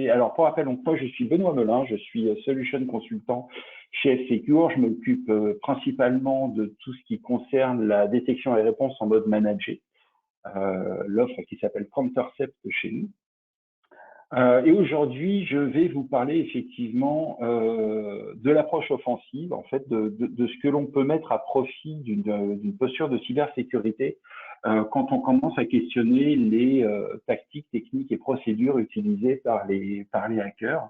Alors, pour rappel, donc, moi, je suis Benoît Melin, je suis Solution Consultant chez F-Secure. Je m'occupe principalement de tout ce qui concerne la détection et réponse en mode managé, l'offre qui s'appelle Countercept chez nous. Et aujourd'hui, je vais vous parler effectivement de l'approche offensive, en fait, de ce que l'on peut mettre à profit d'une posture de cybersécurité quand on commence à questionner les tactiques, techniques et procédures utilisées par les hackers.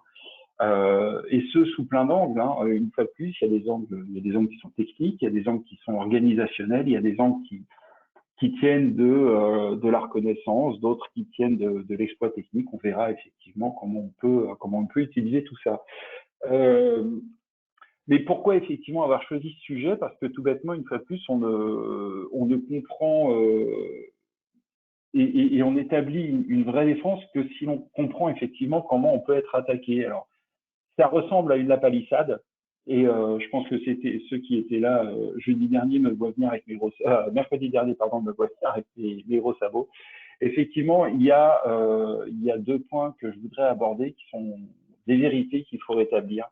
Et ce, sous plein d'angles. Hein. Une fois de plus, il y a des angles qui sont techniques, il y a des angles qui sont organisationnels, il y a des angles qui tiennent de la reconnaissance, d'autres qui tiennent de l'exploit technique. On verra effectivement comment on peut utiliser tout ça. Mais pourquoi effectivement avoir choisi ce sujet? Parce que tout bêtement, une fois de plus, on ne comprend et on établit une vraie défense que si l'on comprend effectivement comment on peut être attaqué. Alors, ça ressemble à une lapalissade. Et je pense que c'était ceux qui étaient là jeudi dernier me voient venir avec mercredi dernier, pardon, me voient venir avec mes gros sabots. Effectivement, il y a deux points que je voudrais aborder qui sont des vérités qu'il faut rétablir,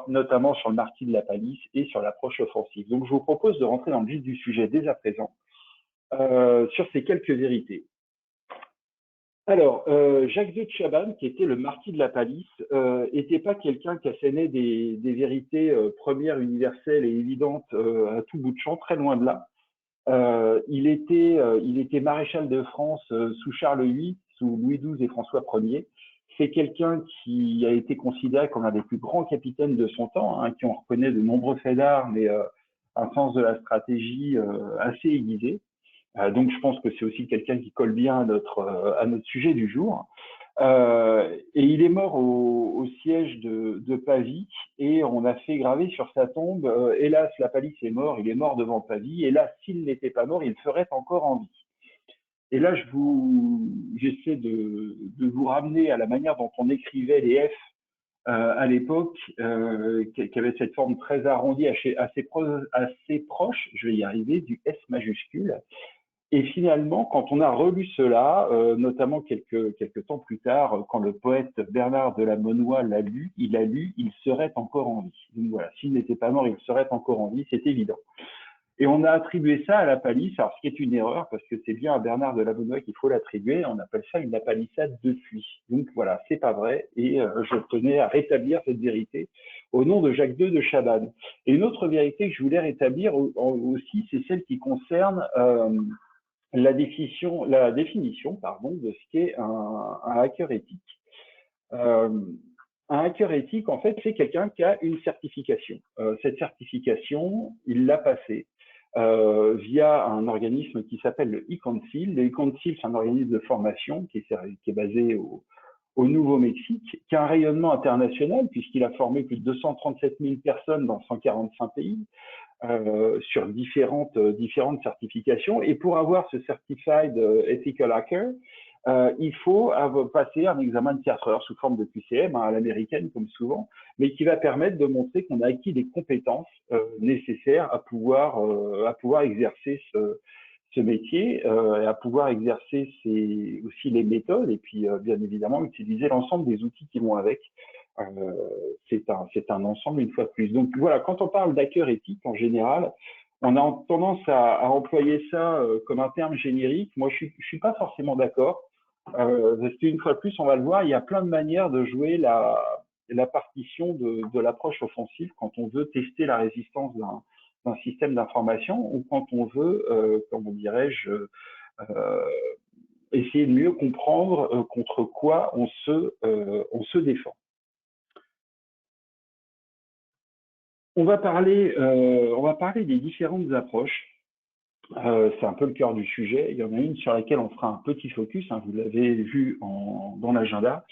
notamment sur le marquis de la palisse et sur l'approche offensive. Donc, je vous propose de rentrer dans le vif du sujet dès à présent sur ces quelques vérités. Alors, Jacques II de Chabannes, qui était le marquis de la palisse, n'était pas quelqu'un qui assénait des vérités premières, universelles et évidentes à tout bout de champ, très loin de là. Il était maréchal de France sous Charles VIII, sous Louis XII et François Ier. C'est quelqu'un qui a été considéré comme un des plus grands capitaines de son temps, hein, qui on reconnaît de nombreux faits d'armes et un sens de la stratégie assez aiguisé. Donc, je pense que c'est aussi quelqu'un qui colle bien à notre sujet du jour. Et il est mort au siège de Pavie et on a fait graver sur sa tombe hélas, la palisse est mort, il est mort devant Pavie. Et là, s'il n'était pas mort, il serait encore en vie. Et là, j'essaie de vous ramener à la manière dont on écrivait les F à l'époque, qui avait cette forme très arrondie, assez proche, je vais y arriver, du S majuscule. Et finalement, quand on a relu cela, notamment quelques temps plus tard, quand le poète Bernard de la Monnoye l'a lu, il serait encore en vie. Donc voilà, s'il n'était pas mort, il serait encore en vie, c'est évident. Et on a attribué ça à la palisse, alors ce qui est une erreur, parce que c'est bien à Bernard de la Monnoye qu'il faut l'attribuer, on appelle ça une lapalissade de pluie. Donc voilà, c'est pas vrai, et je tenais à rétablir cette vérité au nom de Jacques II de Chabannes. Et une autre vérité que je voulais rétablir aussi, c'est celle qui concerne la définition de ce qu'est un hacker éthique. Un hacker éthique, en fait, c'est quelqu'un qui a une certification. Cette certification, il l'a passée via un organisme qui s'appelle le e-Council. Le e-Council, c'est un organisme de formation qui est basé au Nouveau-Mexique, qui a un rayonnement international puisqu'il a formé plus de 237 000 personnes dans 145 pays. Sur différentes certifications. Et pour avoir ce Certified Ethical Hacker, il faut passer un examen de 4 heures sous forme de QCM, à l'américaine comme souvent, mais qui va permettre de montrer qu'on a acquis des compétences nécessaires à pouvoir exercer ce métier, et à pouvoir exercer aussi les méthodes et puis bien évidemment utiliser l'ensemble des outils qui vont avec. C'est un ensemble une fois de plus. Donc voilà, quand on parle d'hacker éthique en général, on a tendance à employer ça comme un terme générique. Moi, je suis pas forcément d'accord. Parce qu'une fois de plus, on va le voir, il y a plein de manières de jouer la partition de l'approche offensive quand on veut tester la résistance d'un système d'information ou quand on veut, comment dirais-je, essayer de mieux comprendre contre quoi on se défend. On va parler des différentes approches. C'est un peu le cœur du sujet. Il y en a une sur laquelle on fera un petit focus, hein, vous l'avez vu dans l'agenda.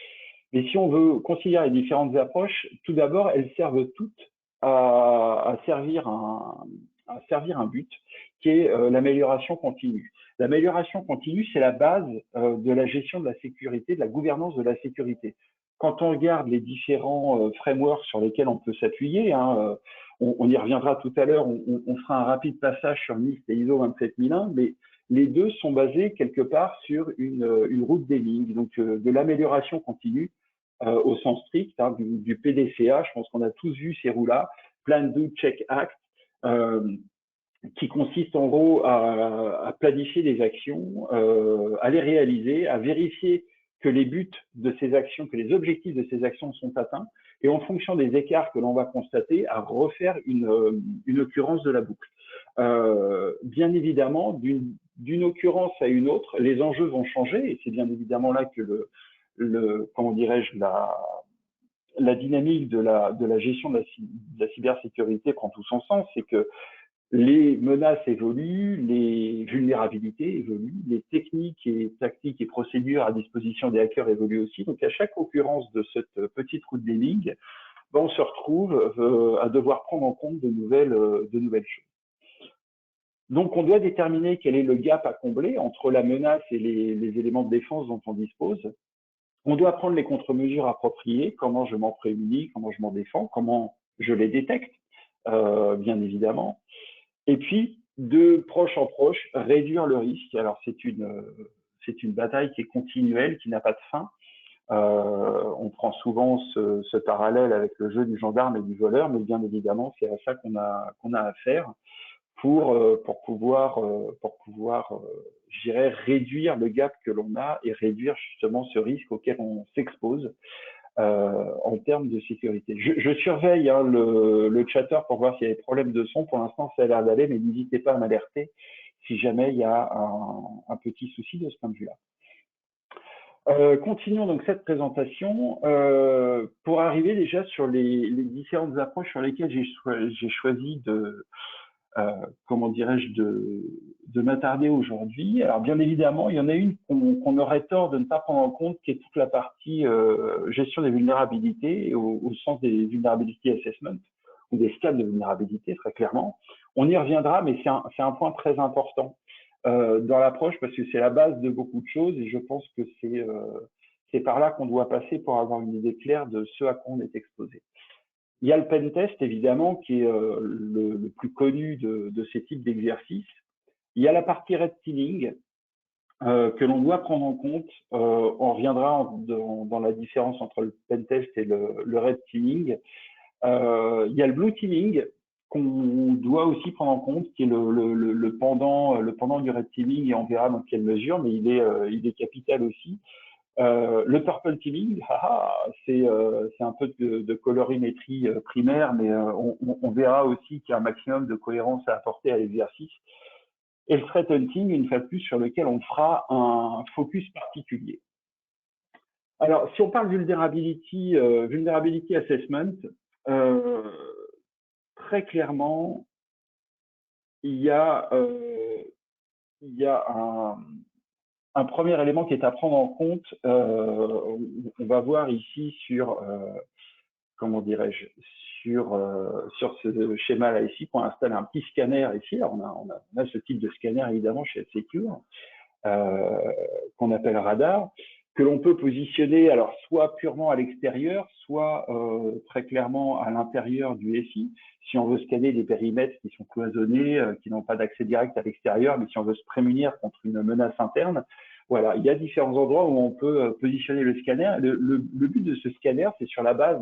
Mais si on veut considérer les différentes approches, tout d'abord, elles servent toutes à servir un but, qui est l'amélioration continue. L'amélioration continue, c'est la base de la gestion de la sécurité, de la gouvernance de la sécurité. Quand on regarde les différents frameworks sur lesquels on peut s'appuyer, hein, on y reviendra tout à l'heure, on fera un rapide passage sur NIST et ISO 27001, mais les deux sont basés quelque part sur une route des lignes, donc de l'amélioration continue au sens strict, hein, du PDCA. Je pense qu'on a tous vu ces roues-là, Plan, Do, Check, Act, qui consiste en gros à planifier des actions, à les réaliser, à vérifier que les buts de ces actions, que les objectifs de ces actions sont atteints, et en fonction des écarts que l'on va constater, à refaire une occurrence de la boucle. Bien évidemment, d'une occurrence à une autre, les enjeux vont changer, et c'est bien évidemment là que comment dirais-je, la dynamique de la gestion de la cybersécurité prend tout son sens. C'est que les menaces évoluent, les vulnérabilités évoluent, les techniques et tactiques et procédures à disposition des hackers évoluent aussi. Donc, à chaque occurrence de cette petite route d'énigmes, ben, on se retrouve à devoir prendre en compte de nouvelles choses. Donc, on doit déterminer quel est le gap à combler entre la menace et les éléments de défense dont on dispose. On doit prendre les contre-mesures appropriées, comment je m'en prémunis, comment je m'en défends, comment je les détecte, bien évidemment. Et puis, de proche en proche, réduire le risque. Alors, c'est une bataille qui est continuelle, qui n'a pas de fin. On prend souvent ce parallèle avec le jeu du gendarme et du voleur, mais bien évidemment, c'est à ça qu'on a affaire pour pouvoir, je dirais, réduire le gap que l'on a et réduire justement ce risque auquel on s'expose en termes de sécurité. Je surveille hein, le chatter pour voir s'il y a des problèmes de son. Pour l'instant, ça a l'air d'aller, mais n'hésitez pas à m'alerter si jamais il y a un petit souci de ce point de vue-là. Continuons donc cette présentation pour arriver déjà sur les différentes approches sur lesquelles j'ai choisi de, comment dirais-je, de m'attarder aujourd'hui. Alors bien évidemment, il y en a une qu'on aurait tort de ne pas prendre en compte, qui est toute la partie gestion des vulnérabilités au sens des vulnerability assessment ou des scans de vulnérabilité, très clairement. On y reviendra, mais c'est un point très important dans l'approche parce que c'est la base de beaucoup de choses et je pense que c'est par là qu'on doit passer pour avoir une idée claire de ce à quoi on est exposé. Il y a le pentest, évidemment, qui est le plus connu de ces types d'exercices. Il y a la partie red teaming que l'on doit prendre en compte. On reviendra dans la différence entre le pentest et le red teaming. Il y a le blue teaming qu'on doit aussi prendre en compte, qui est le pendant du red teaming, et on verra dans quelle mesure, mais il est capital aussi. Le purple teaming, c'est un peu de colorimétrie primaire, mais on verra aussi qu'il y a un maximum de cohérence à apporter à l'exercice. Et le threat hunting, une fois de plus, sur lequel on fera un focus particulier. Alors, si on parle vulnerability assessment, très clairement, il y a un premier élément qui est à prendre en compte. On va voir ici sur, comment dirais-je, sur ce schéma-là ici, pour installer un petit scanner ici. Alors on a ce type de scanner évidemment chez F-Secure, qu'on appelle radar, que l'on peut positionner alors soit purement à l'extérieur, soit très clairement à l'intérieur du SI, si on veut scanner des périmètres qui sont cloisonnés, qui n'ont pas d'accès direct à l'extérieur, mais si on veut se prémunir contre une menace interne. Voilà, il y a différents endroits où on peut positionner le scanner. Le but de ce scanner, c'est sur la base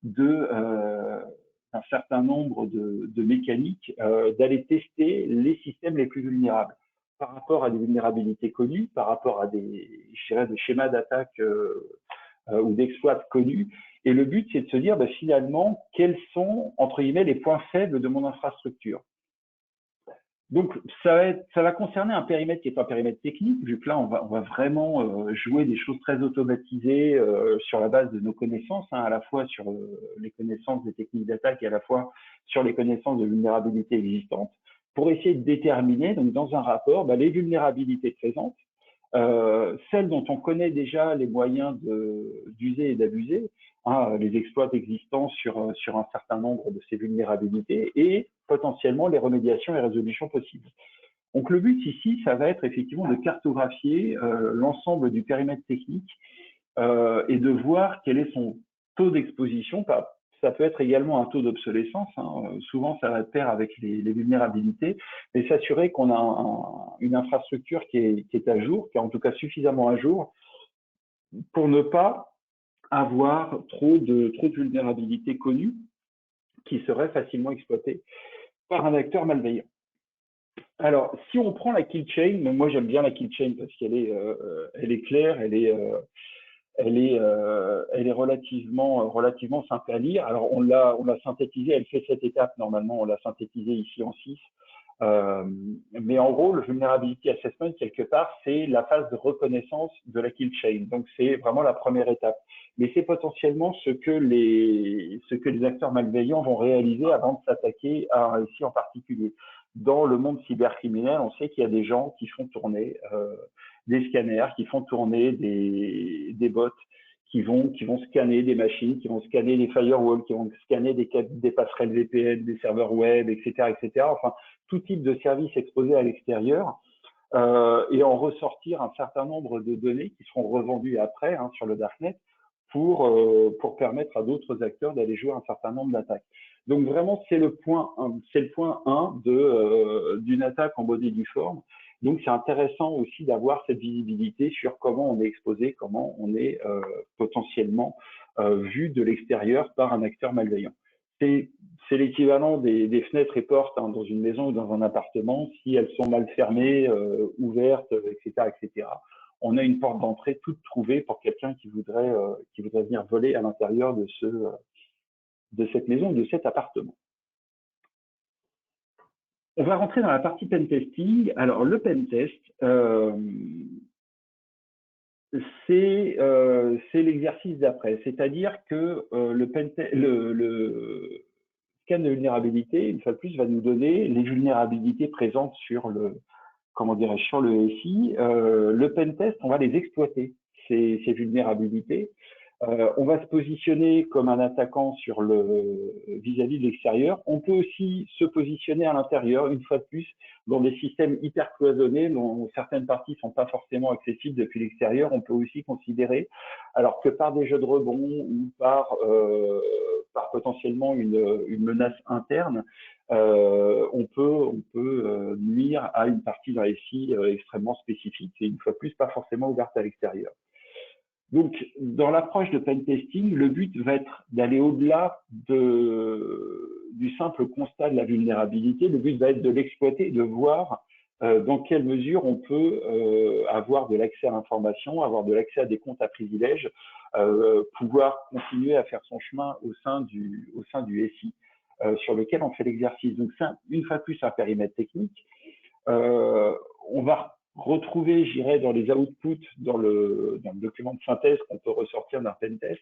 d'un certain nombre de mécaniques, d'aller tester les systèmes les plus vulnérables par rapport à des vulnérabilités connues, par rapport à des schémas d'attaque ou d'exploits connus. Et le but, c'est de se dire, finalement, quels sont, entre guillemets, les points faibles de mon infrastructure. Donc, ça va concerner un périmètre qui est un périmètre technique, vu que là, on va vraiment jouer des choses très automatisées sur la base de nos connaissances, hein, à la fois sur les connaissances des techniques d'attaque et à la fois sur les connaissances de vulnérabilité existantes, pour essayer de déterminer, donc dans un rapport, les vulnérabilités présentes, celles dont on connaît déjà les moyens d'user et d'abuser, hein, les exploits existants sur un certain nombre de ces vulnérabilités et potentiellement les remédiations et résolutions possibles. Donc le but ici, ça va être effectivement de cartographier l'ensemble du périmètre technique et de voir quel est son taux d'exposition. Ça peut être également un taux d'obsolescence. Hein. Souvent, ça va de pair avec les vulnérabilités, mais s'assurer qu'on a une infrastructure qui est à jour, qui est en tout cas suffisamment à jour pour ne pas avoir trop de vulnérabilités connues qui seraient facilement exploitées par un acteur malveillant. Alors, si on prend la kill chain, moi j'aime bien la kill chain parce qu'elle est claire, elle est relativement simple à lire. Alors, on l'a synthétisée, elle fait 7 étapes normalement, on l'a synthétisée ici en 6. Mais en gros, le vulnerability assessment, quelque part, c'est la phase de reconnaissance de la kill chain. Donc, c'est vraiment la première étape. Mais c'est potentiellement ce que les acteurs malveillants vont réaliser avant de s'attaquer à un SI en particulier. Dans le monde cybercriminel, on sait qu'il y a des gens qui font tourner des scanners, qui font tourner des bots, qui vont scanner des machines, qui vont scanner des firewalls, qui vont scanner des passerelles VPN, des serveurs web, etc., etc. Enfin, tout type de services exposés à l'extérieur et en ressortir un certain nombre de données qui seront revendues après sur le darknet pour permettre à d'autres acteurs d'aller jouer un certain nombre d'attaques. Donc vraiment, c'est le point 1 d'une attaque en bonne et due forme. Donc c'est intéressant aussi d'avoir cette visibilité sur comment on est exposé, comment on est potentiellement vu de l'extérieur par un acteur malveillant. C'est l'équivalent des fenêtres et portes dans une maison ou dans un appartement. Si elles sont mal fermées, ouvertes, etc., etc., on a une porte d'entrée toute trouvée pour quelqu'un qui voudrait venir voler à l'intérieur de cette maison ou de cet appartement. On va rentrer dans la partie pentesting. Alors, le pentest, c'est l'exercice d'après. C'est-à-dire que le scan de vulnérabilité, une fois de plus, va nous donner les vulnérabilités présentes sur le SI. Le pentest, on va les exploiter, ces vulnérabilités. On va se positionner comme un attaquant vis-à-vis de l'extérieur. On peut aussi se positionner à l'intérieur, une fois de plus, dans des systèmes hyper cloisonnés dont certaines parties ne sont pas forcément accessibles depuis l'extérieur. On peut aussi considérer, alors que par des jeux de rebond ou par potentiellement une menace interne, on peut nuire à une partie d'un SI extrêmement spécifique et une fois de plus pas forcément ouverte à l'extérieur. Donc, dans l'approche de pentesting, le but va être d'aller au-delà du simple constat de la vulnérabilité. Le but va être de l'exploiter, de voir dans quelle mesure on peut avoir de l'accès à l'information, avoir de l'accès à des comptes à privilèges, pouvoir continuer à faire son chemin au sein du SI sur lequel on fait l'exercice. Donc, c'est une fois de plus un périmètre technique. On va retrouver, j'irai dans les outputs, dans le document de synthèse qu'on peut ressortir d'un pentest,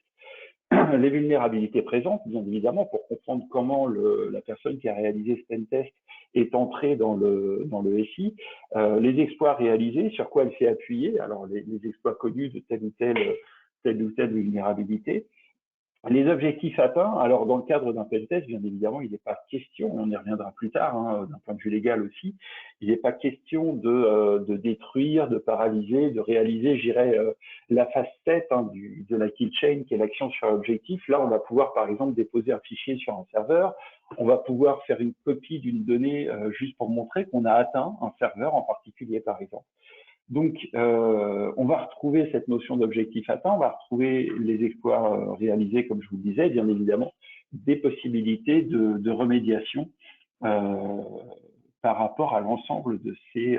les vulnérabilités présentes, bien évidemment, pour comprendre comment la personne qui a réalisé ce pentest est entrée dans le SI, les exploits réalisés, sur quoi elle s'est appuyée, alors les exploits connus de telle ou telle vulnérabilité. Les objectifs atteints, alors dans le cadre d'un pentest, bien évidemment, il n'est pas question, on y reviendra plus tard, d'un point de vue légal aussi, il n'est pas question de détruire, de paralyser, de réaliser, je dirais, la phase 7 de la kill chain, qui est l'action sur l'objectif. Là, on va pouvoir, par exemple, déposer un fichier sur un serveur, on va pouvoir faire une copie d'une donnée juste pour montrer qu'on a atteint un serveur en particulier, par exemple. Donc, on va retrouver cette notion d'objectif atteint, on va retrouver les exploits réalisés, comme je vous le disais, bien évidemment, des possibilités de remédiation par rapport à l'ensemble de ces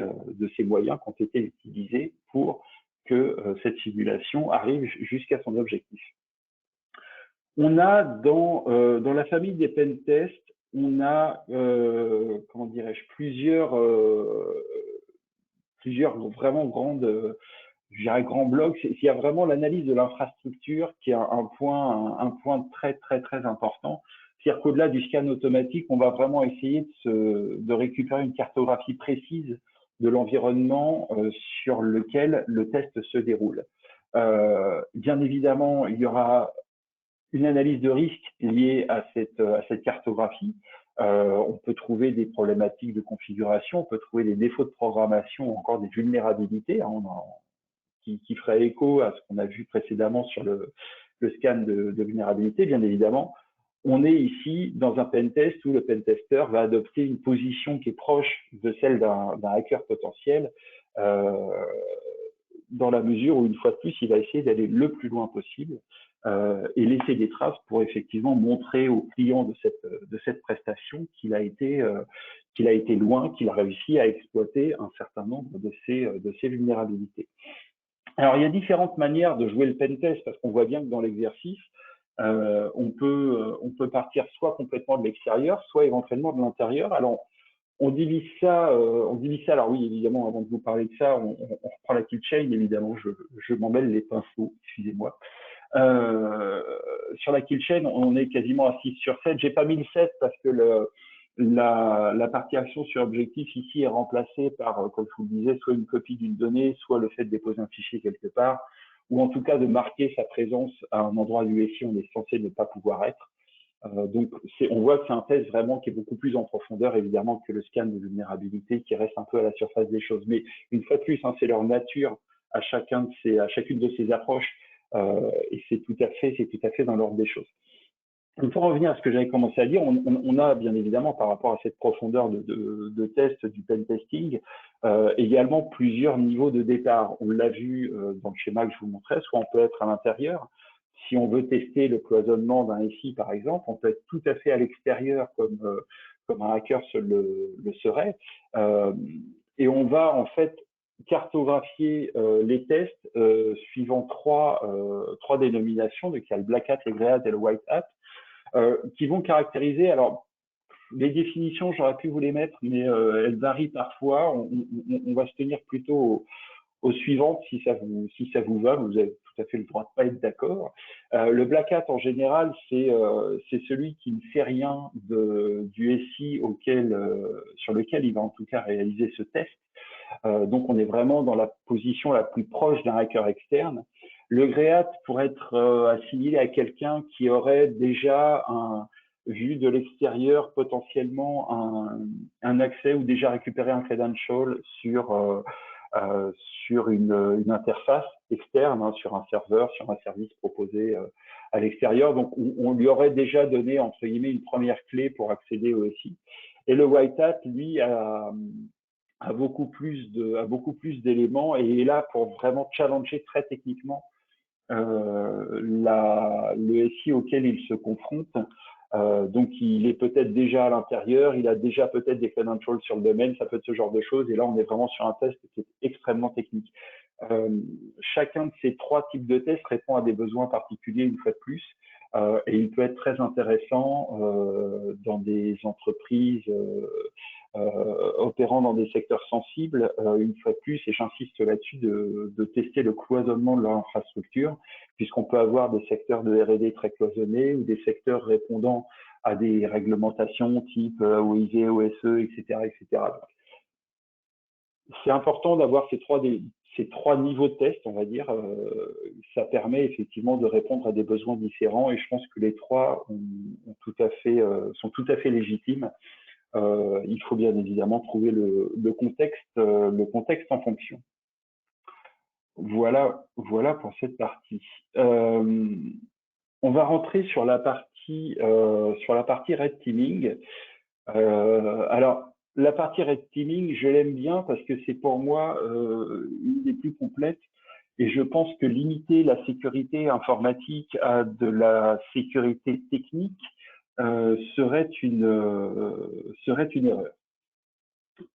moyens qui ont été utilisés pour que cette simulation arrive jusqu'à son objectif. On a dans la famille des pentests, on a, comment dirais-je, plusieurs vraiment grands blocs. Il y a vraiment l'analyse de l'infrastructure qui est un point très, très, très important. C'est-à-dire qu'au-delà du scan automatique, on va vraiment essayer de récupérer une cartographie précise de l'environnement sur lequel le test se déroule. Bien évidemment, il y aura une analyse de risque liée à cette cartographie. On peut trouver des problématiques de configuration, on peut trouver des défauts de programmation, encore des vulnérabilités qui ferait écho à ce qu'on a vu précédemment sur le scan de vulnérabilité. Bien évidemment, on est ici dans un pentest où le pentester va adopter une position qui est proche de celle d'un hacker potentiel, dans la mesure où, une fois de plus, il va essayer d'aller le plus loin possible et laisser des traces pour effectivement montrer au client de cette prestation qu'il a été loin, qu'il a réussi à exploiter un certain nombre de ces vulnérabilités. Alors, il y a différentes manières de jouer le pentest parce qu'on voit bien que dans l'exercice, on peut partir soit complètement de l'extérieur, soit éventuellement de l'intérieur. Alors, on divise ça. Alors oui, évidemment, avant de vous parler de ça, on reprend la kill chain. Évidemment, je m'en mêle les pinceaux, excusez-moi. Sur la kill chain, on est quasiment à 6 sur 7. J'ai pas mis le 7 parce que la partie action sur objectif ici est remplacée par, comme je vous le disais, soit une copie d'une donnée, soit le fait de déposer un fichier quelque part, ou en tout cas de marquer sa présence à un endroit du SI où on est censé ne pas pouvoir être. Donc, on voit que c'est un test vraiment qui est beaucoup plus en profondeur, évidemment, que le scan de vulnérabilité qui reste un peu à la surface des choses. Mais une fois de plus, hein, c'est leur nature à chacune de ces approches, et c'est tout à fait dans l'ordre des choses. Donc, pour revenir à ce que j'avais commencé à dire, on a bien évidemment, par rapport à cette profondeur de test du pen testing, également plusieurs niveaux de départ. On l'a vu dans le schéma que je vous montrais, soit on peut être à l'intérieur. Si on veut tester le cloisonnement d'un SI, par exemple, on peut être tout à fait à l'extérieur, comme un hacker le serait. Et on va en fait cartographier les tests suivant trois dénominations. Donc, il y a le black hat, le grey hat et le white hat, qui vont caractériser. Alors, les définitions, j'aurais pu vous les mettre, mais elles varient parfois. On va se tenir plutôt aux suivantes si ça vous va. Vous avez tout à fait le droit de pas être d'accord. Le black hat en général, c'est celui qui ne sait rien du SI sur lequel il va en tout cas réaliser ce test. Donc on est vraiment dans la position la plus proche d'un hacker externe. Le grey hat pourrait être assimilé à quelqu'un qui aurait déjà vu de l'extérieur potentiellement un accès ou déjà récupéré un credential sur une interface externe, hein, sur un serveur, sur un service proposé à l'extérieur. Donc, on lui aurait déjà donné, entre guillemets, une première clé pour accéder au SI. Et le white hat, lui, a beaucoup plus d'éléments et est là pour vraiment challenger très techniquement le SI auquel il se confronte. Donc, il est peut-être déjà à l'intérieur, il a déjà peut-être des credentials sur le domaine, ça peut être ce genre de choses. Et là, on est vraiment sur un test qui est extrêmement technique. Chacun de ces trois types de tests répond à des besoins particuliers une fois de plus. Et il peut être très intéressant dans des entreprises opérant dans des secteurs sensibles, une fois de plus, et j'insiste là-dessus, de tester le cloisonnement de leur infrastructure, puisqu'on peut avoir des secteurs de R&D très cloisonnés ou des secteurs répondant à des réglementations type OIV, OSE, etc., etc. C'est important d'avoir ces trois niveaux de test, on va dire. Ça permet effectivement de répondre à des besoins différents et je pense que les trois sont tout à fait légitimes. Il faut bien évidemment trouver le contexte en fonction. Voilà pour cette partie. On va rentrer sur la partie red teaming. Alors, la partie red teaming, je l'aime bien parce que c'est pour moi une des plus complètes. Et je pense que limiter la sécurité informatique à de la sécurité technique serait une erreur.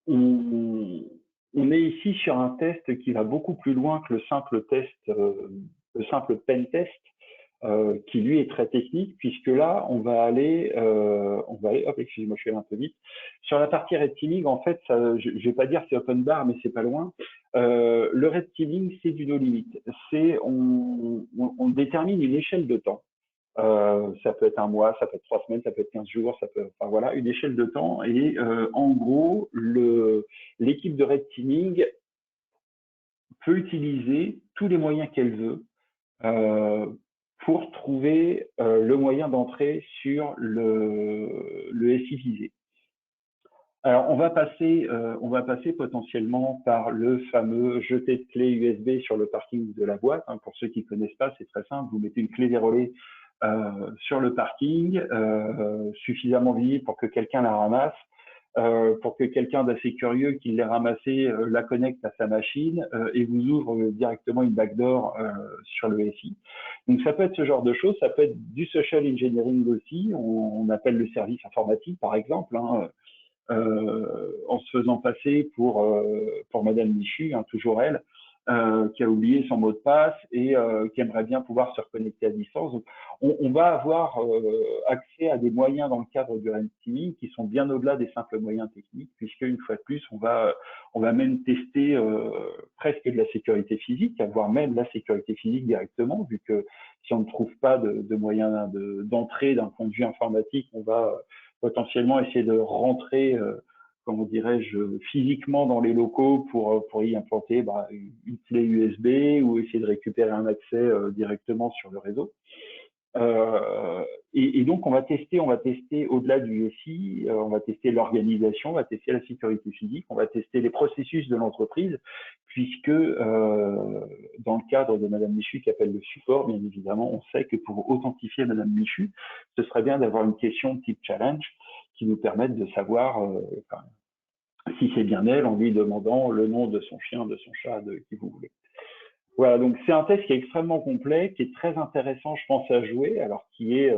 On est ici sur un test qui va beaucoup plus loin que le simple pen test, qui lui est très technique, puisque là, on va aller, hop, excusez-moi, je suis allé un peu vite. Sur la partie red teaming, en fait, je vais pas dire c'est open bar, mais c'est pas loin. Le red teaming, c'est du no limit. On détermine une échelle de temps. Ça peut être un mois, ça peut être 3 semaines, ça peut être 15 jours, enfin voilà, une échelle de temps. Et en gros, l'équipe de red teaming peut utiliser tous les moyens qu'elle veut pour trouver le moyen d'entrer sur le SI visé. Alors, on va passer potentiellement par le fameux jeter de clé USB sur le parking de la boîte. Hein. Pour ceux qui ne connaissent pas, c'est très simple. Vous mettez une clé déroulée sur le parking, suffisamment visible pour que quelqu'un la ramasse. pour que quelqu'un d'assez curieux qui l'ait ramassé la connecte à sa machine et vous ouvre directement une backdoor sur le SI. Donc ça peut être ce genre de choses, ça peut être du social engineering aussi, on appelle le service informatique par exemple, hein, en se faisant passer pour Madame Michu, hein, toujours elle, qui a oublié son mot de passe et qui aimerait bien pouvoir se reconnecter à distance. Donc, on va avoir accès à des moyens dans le cadre du red teaming qui sont bien au-delà des simples moyens techniques, puisque une fois de plus, on va même tester presque de la sécurité physique, voire même la sécurité physique directement, vu que si on ne trouve pas de moyens d'entrée d'un point de vue informatique, on va potentiellement essayer de rentrer comment dirais-je, physiquement dans les locaux pour y implanter une clé USB ou essayer de récupérer un accès directement sur le réseau. Et donc, on va tester au-delà du SI, on va tester l'organisation, on va tester la sécurité physique, on va tester les processus de l'entreprise, puisque dans le cadre de Madame Michu qui appelle le support, bien évidemment, on sait que pour authentifier Madame Michu, ce serait bien d'avoir une question type challenge qui nous permette de savoir si c'est bien elle en lui demandant le nom de son chien, de son chat, de qui vous voulez. Voilà, donc c'est un test qui est extrêmement complet, qui est très intéressant, je pense, à jouer, alors qui est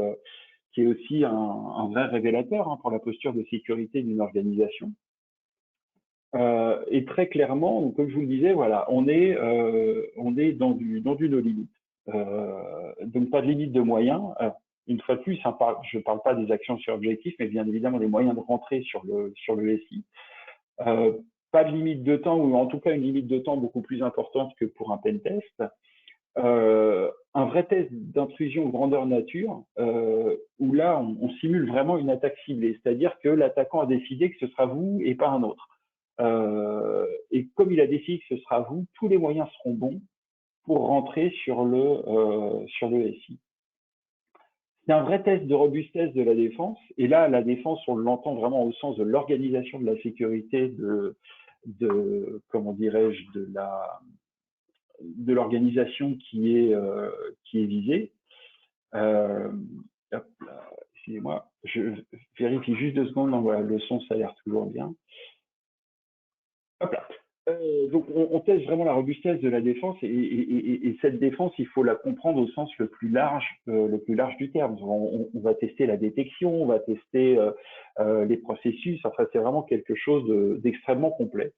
aussi un vrai révélateur pour la posture de sécurité d'une organisation. Et très clairement, donc, comme je vous le disais, voilà, on est dans du no limit. Donc pas de limite de moyens. Alors, une fois de plus, je ne parle pas des actions sur objectif, mais bien évidemment des moyens de rentrer sur le SI. Pas de limite de temps, ou en tout cas une limite de temps beaucoup plus importante que pour un pen test. Un vrai test d'intrusion grandeur nature, où là, on simule vraiment une attaque ciblée, c'est-à-dire que l'attaquant a décidé que ce sera vous et pas un autre. Et comme il a décidé que ce sera vous, tous les moyens seront bons pour rentrer sur le SI. C'est un vrai test de robustesse de la défense. Et là, la défense, on l'entend vraiment au sens de l'organisation de la sécurité, comment dirais-je, de l'organisation qui est visée. Excusez-moi, je vérifie juste 2 secondes. Non, voilà, le son, ça a l'air toujours bien. Hop là. Donc, on teste vraiment la robustesse de la défense et cette défense, il faut la comprendre au sens le plus large du terme. On va tester la détection, on va tester les processus. Enfin, c'est vraiment quelque chose d'extrêmement complet.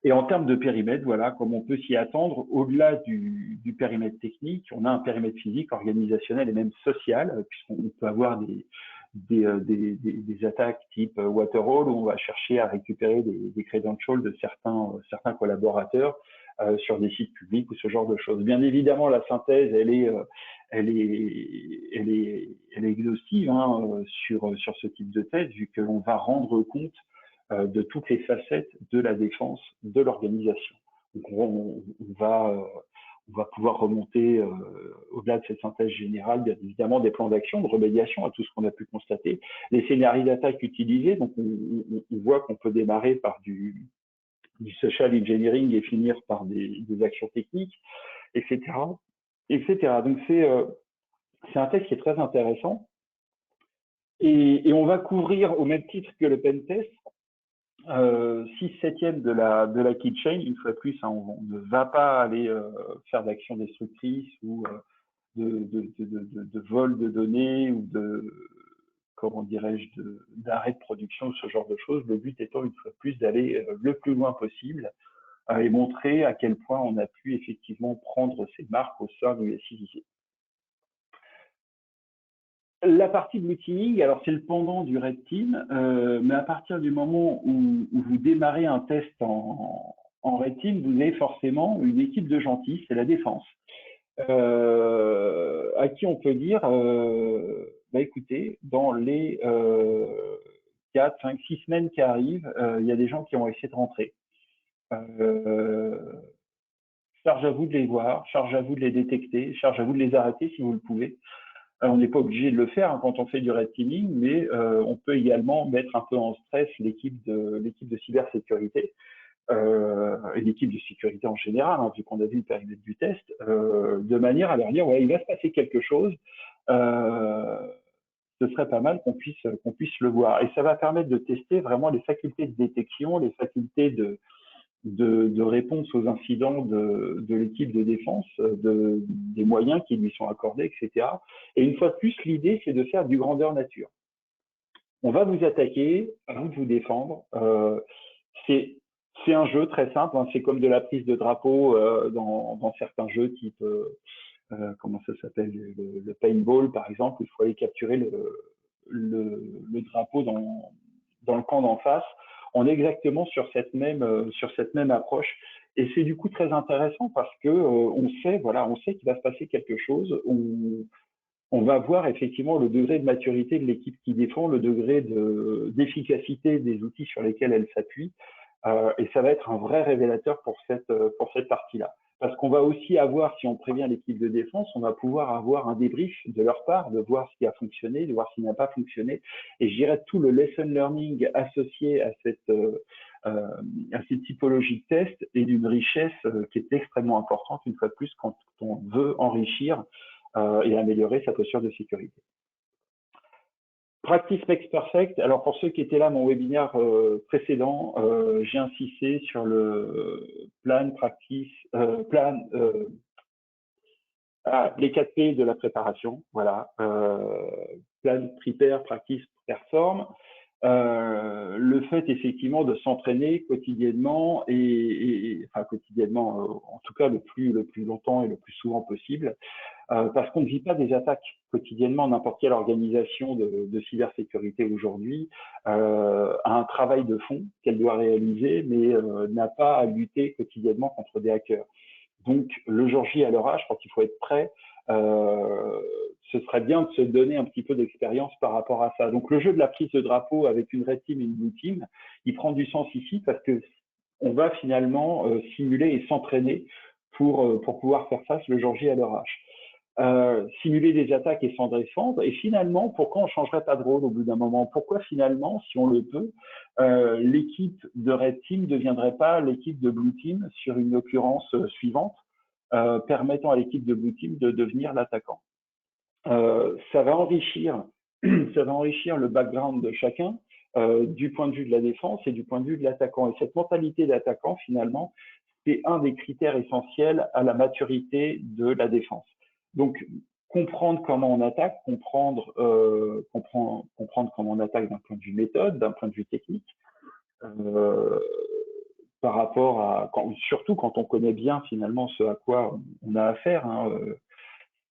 Et en termes de périmètre, voilà, comme on peut s'y attendre, au-delà du périmètre technique, on a un périmètre physique, organisationnel et même social, puisqu'on peut avoir des attaques type Waterhole où on va chercher à récupérer des credentials de certains collaborateurs sur des sites publics ou ce genre de choses. Bien évidemment, la synthèse, elle est exhaustive sur ce type de test, vu que l'on va rendre compte de toutes les facettes de la défense de l'organisation. Donc on va pouvoir remonter au-delà de cette synthèse générale, bien évidemment, des plans d'action, de remédiation à tout ce qu'on a pu constater, les scénarios d'attaque utilisés. Donc on voit qu'on peut démarrer par du social engineering et finir par des actions techniques, etc. Donc c'est un test qui est très intéressant. Et on va couvrir, au même titre que le pen test, 6/7 de la key chain. Une fois de plus, on ne va pas aller faire d'actions destructrices ou de vol de données ou comment dirais-je, d'arrêt de production, ce genre de choses. Le but étant, une fois de plus, d'aller le plus loin possible et montrer à quel point on a pu effectivement prendre ces marques au sein du SI. La partie blue teaming, alors c'est le pendant du red team, mais à partir du moment où vous démarrez un test en red team, vous avez forcément une équipe de gentils, c'est la défense, à qui on peut dire, écoutez, dans les 4, 5, 6 semaines qui arrivent, il y a des gens qui ont essayé de rentrer. Charge à vous de les voir, charge à vous de les détecter, charge à vous de les arrêter si vous le pouvez. On n'est pas obligé de le faire quand on fait du red teaming, mais on peut également mettre un peu en stress l'équipe de cybersécurité et l'équipe de sécurité en général, vu qu'on a vu le périmètre du test, de manière à leur dire ouais, il va se passer quelque chose. ce serait pas mal qu'on puisse le voir. Et ça va permettre de tester vraiment les facultés de détection, les facultés de réponse aux incidents de l'équipe de défense, des moyens qui lui sont accordés, etc. Et une fois de plus, l'idée, c'est de faire du grandeur nature. On va vous attaquer, à vous de vous défendre. C'est un jeu très simple, hein, c'est comme de la prise de drapeau dans certains jeux type, comment ça s'appelle, le paintball par exemple, où il faut aller capturer le drapeau dans le camp d'en face. On est exactement sur cette même approche. Et c'est du coup très intéressant parce que on sait qu'il va se passer quelque chose. On va voir effectivement le degré de maturité de l'équipe qui défend, le degré d'efficacité des outils sur lesquels elle s'appuie. Et ça va être un vrai révélateur pour cette partie-là. Parce qu'on va aussi avoir, si on prévient l'équipe de défense, on va pouvoir avoir un débrief de leur part, de voir ce qui a fonctionné, de voir ce qui n'a pas fonctionné. Et je dirais tout le lesson learning associé à cette typologie de test est d'une richesse qui est extrêmement importante, une fois de plus, quand on veut enrichir et améliorer sa posture de sécurité. Practice makes perfect. Alors pour ceux qui étaient là, mon webinaire précédent, j'ai insisté sur le plan, practice, les 4 P de la préparation. Voilà, plan, prepare, practice, perform. Le fait effectivement de s'entraîner quotidiennement enfin quotidiennement, en tout cas le plus longtemps et le plus souvent possible. Parce qu'on ne vit pas des attaques quotidiennement. N'importe quelle organisation de cybersécurité aujourd'hui a un travail de fond qu'elle doit réaliser, mais n'a pas à lutter quotidiennement contre des hackers. Donc, le jour J à leur âge, quand il faut être prêt, ce serait bien de se donner un petit peu d'expérience par rapport à ça. Donc, le jeu de la prise de drapeau avec une red team et une blue team, il prend du sens ici parce que on va finalement simuler et s'entraîner pour pouvoir faire face le jour J à leur âge. Simuler des attaques et s'en défendre. Et finalement, pourquoi on ne changerait pas de rôle au bout d'un moment? Pourquoi finalement, si on le peut, l'équipe de Red Team ne deviendrait pas l'équipe de Blue Team sur une occurrence suivante, permettant à l'équipe de Blue Team de devenir l'attaquant? Ça va enrichir le background de chacun, du point de vue de la défense et du point de vue de l'attaquant. Et cette mentalité d'attaquant, finalement, c'est un des critères essentiels à la maturité de la défense. Donc, comprendre comment on attaque, comprendre comment on attaque d'un point de vue méthode, d'un point de vue technique, par rapport à, surtout quand on connaît bien finalement ce à quoi on a affaire, hein,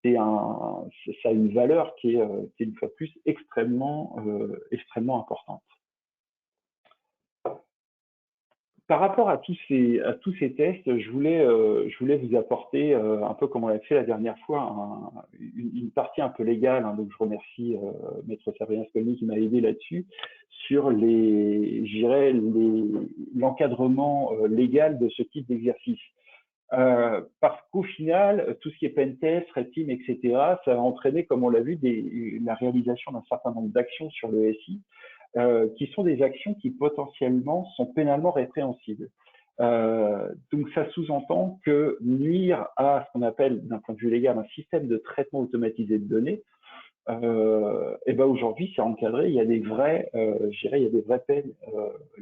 ça a une valeur qui est une fois de plus extrêmement importante. Par rapport à tous ces tests, je voulais vous apporter, un peu comme on l'a fait la dernière fois, une partie un peu légale, hein, donc je remercie Maître Sabrina Skolny qui m'a aidé là-dessus, sur l'encadrement légal de ce type d'exercice. Parce qu'au final, tout ce qui est pentest, red team, etc., ça va entraîner, comme on l'a vu, la réalisation d'un certain nombre d'actions sur le SI, qui sont des actions qui potentiellement sont pénalement répréhensibles. Donc ça sous-entend que nuire à ce qu'on appelle d'un point de vue légal un système de traitement automatisé de données, et ben aujourd'hui c'est encadré, il y a des vraies peines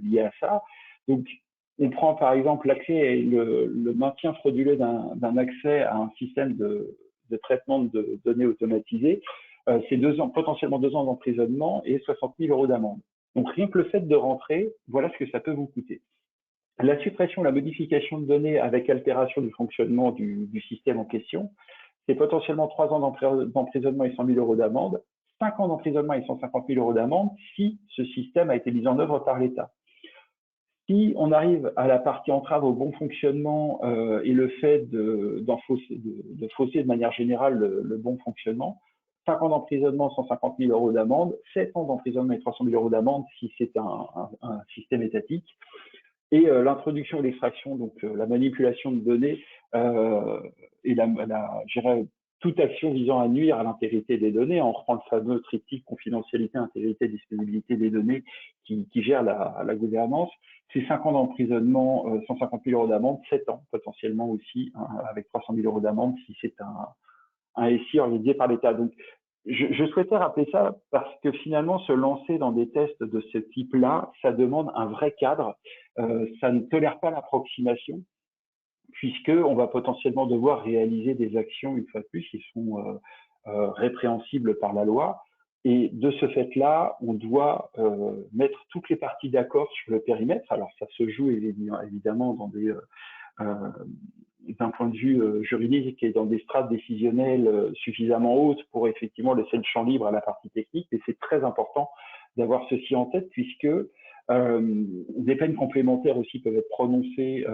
liées à ça. Donc on prend par exemple l'accès et le maintien frauduleux d'un accès à un système de traitement de données automatisé. C'est potentiellement 2 ans d'emprisonnement et 60 000 € d'amende. Donc rien que le fait de rentrer, voilà ce que ça peut vous coûter. La suppression, la modification de données avec altération du fonctionnement du système en question, c'est potentiellement 3 ans d'emprisonnement et 100 000 € d'amende, 5 ans d'emprisonnement et 150 000 € d'amende si ce système a été mis en œuvre par l'État. Si on arrive à la partie entrave au bon fonctionnement et le fait de fausser de manière générale le bon fonctionnement, 5 ans d'emprisonnement, 150 000 € d'amende, 7 ans d'emprisonnement et 300 000 € d'amende si c'est un système étatique. Et l'introduction et l'extraction, donc la manipulation de données et je dirais, toute action visant à nuire à l'intégrité des données. On reprend le fameux triptyque confidentialité, intégrité, disponibilité des données qui gère la gouvernance. C'est 5 ans d'emprisonnement, 150 000 € d'amende, 7 ans potentiellement aussi, hein, avec 300 000 € d'amende si c'est un SI organisé par l'État. Donc, je souhaitais rappeler ça parce que finalement, se lancer dans des tests de ce type-là, ça demande un vrai cadre. Ça ne tolère pas l'approximation, puisqu'on va potentiellement devoir réaliser des actions, une fois de plus, qui sont répréhensibles par la loi. Et de ce fait-là, on doit mettre toutes les parties d'accord sur le périmètre. Alors, ça se joue évidemment dans d'un point de vue juridique et dans des strates décisionnelles suffisamment hautes pour effectivement laisser le champ libre à la partie technique. Et c'est très important d'avoir ceci en tête, puisque des peines complémentaires aussi peuvent être prononcées,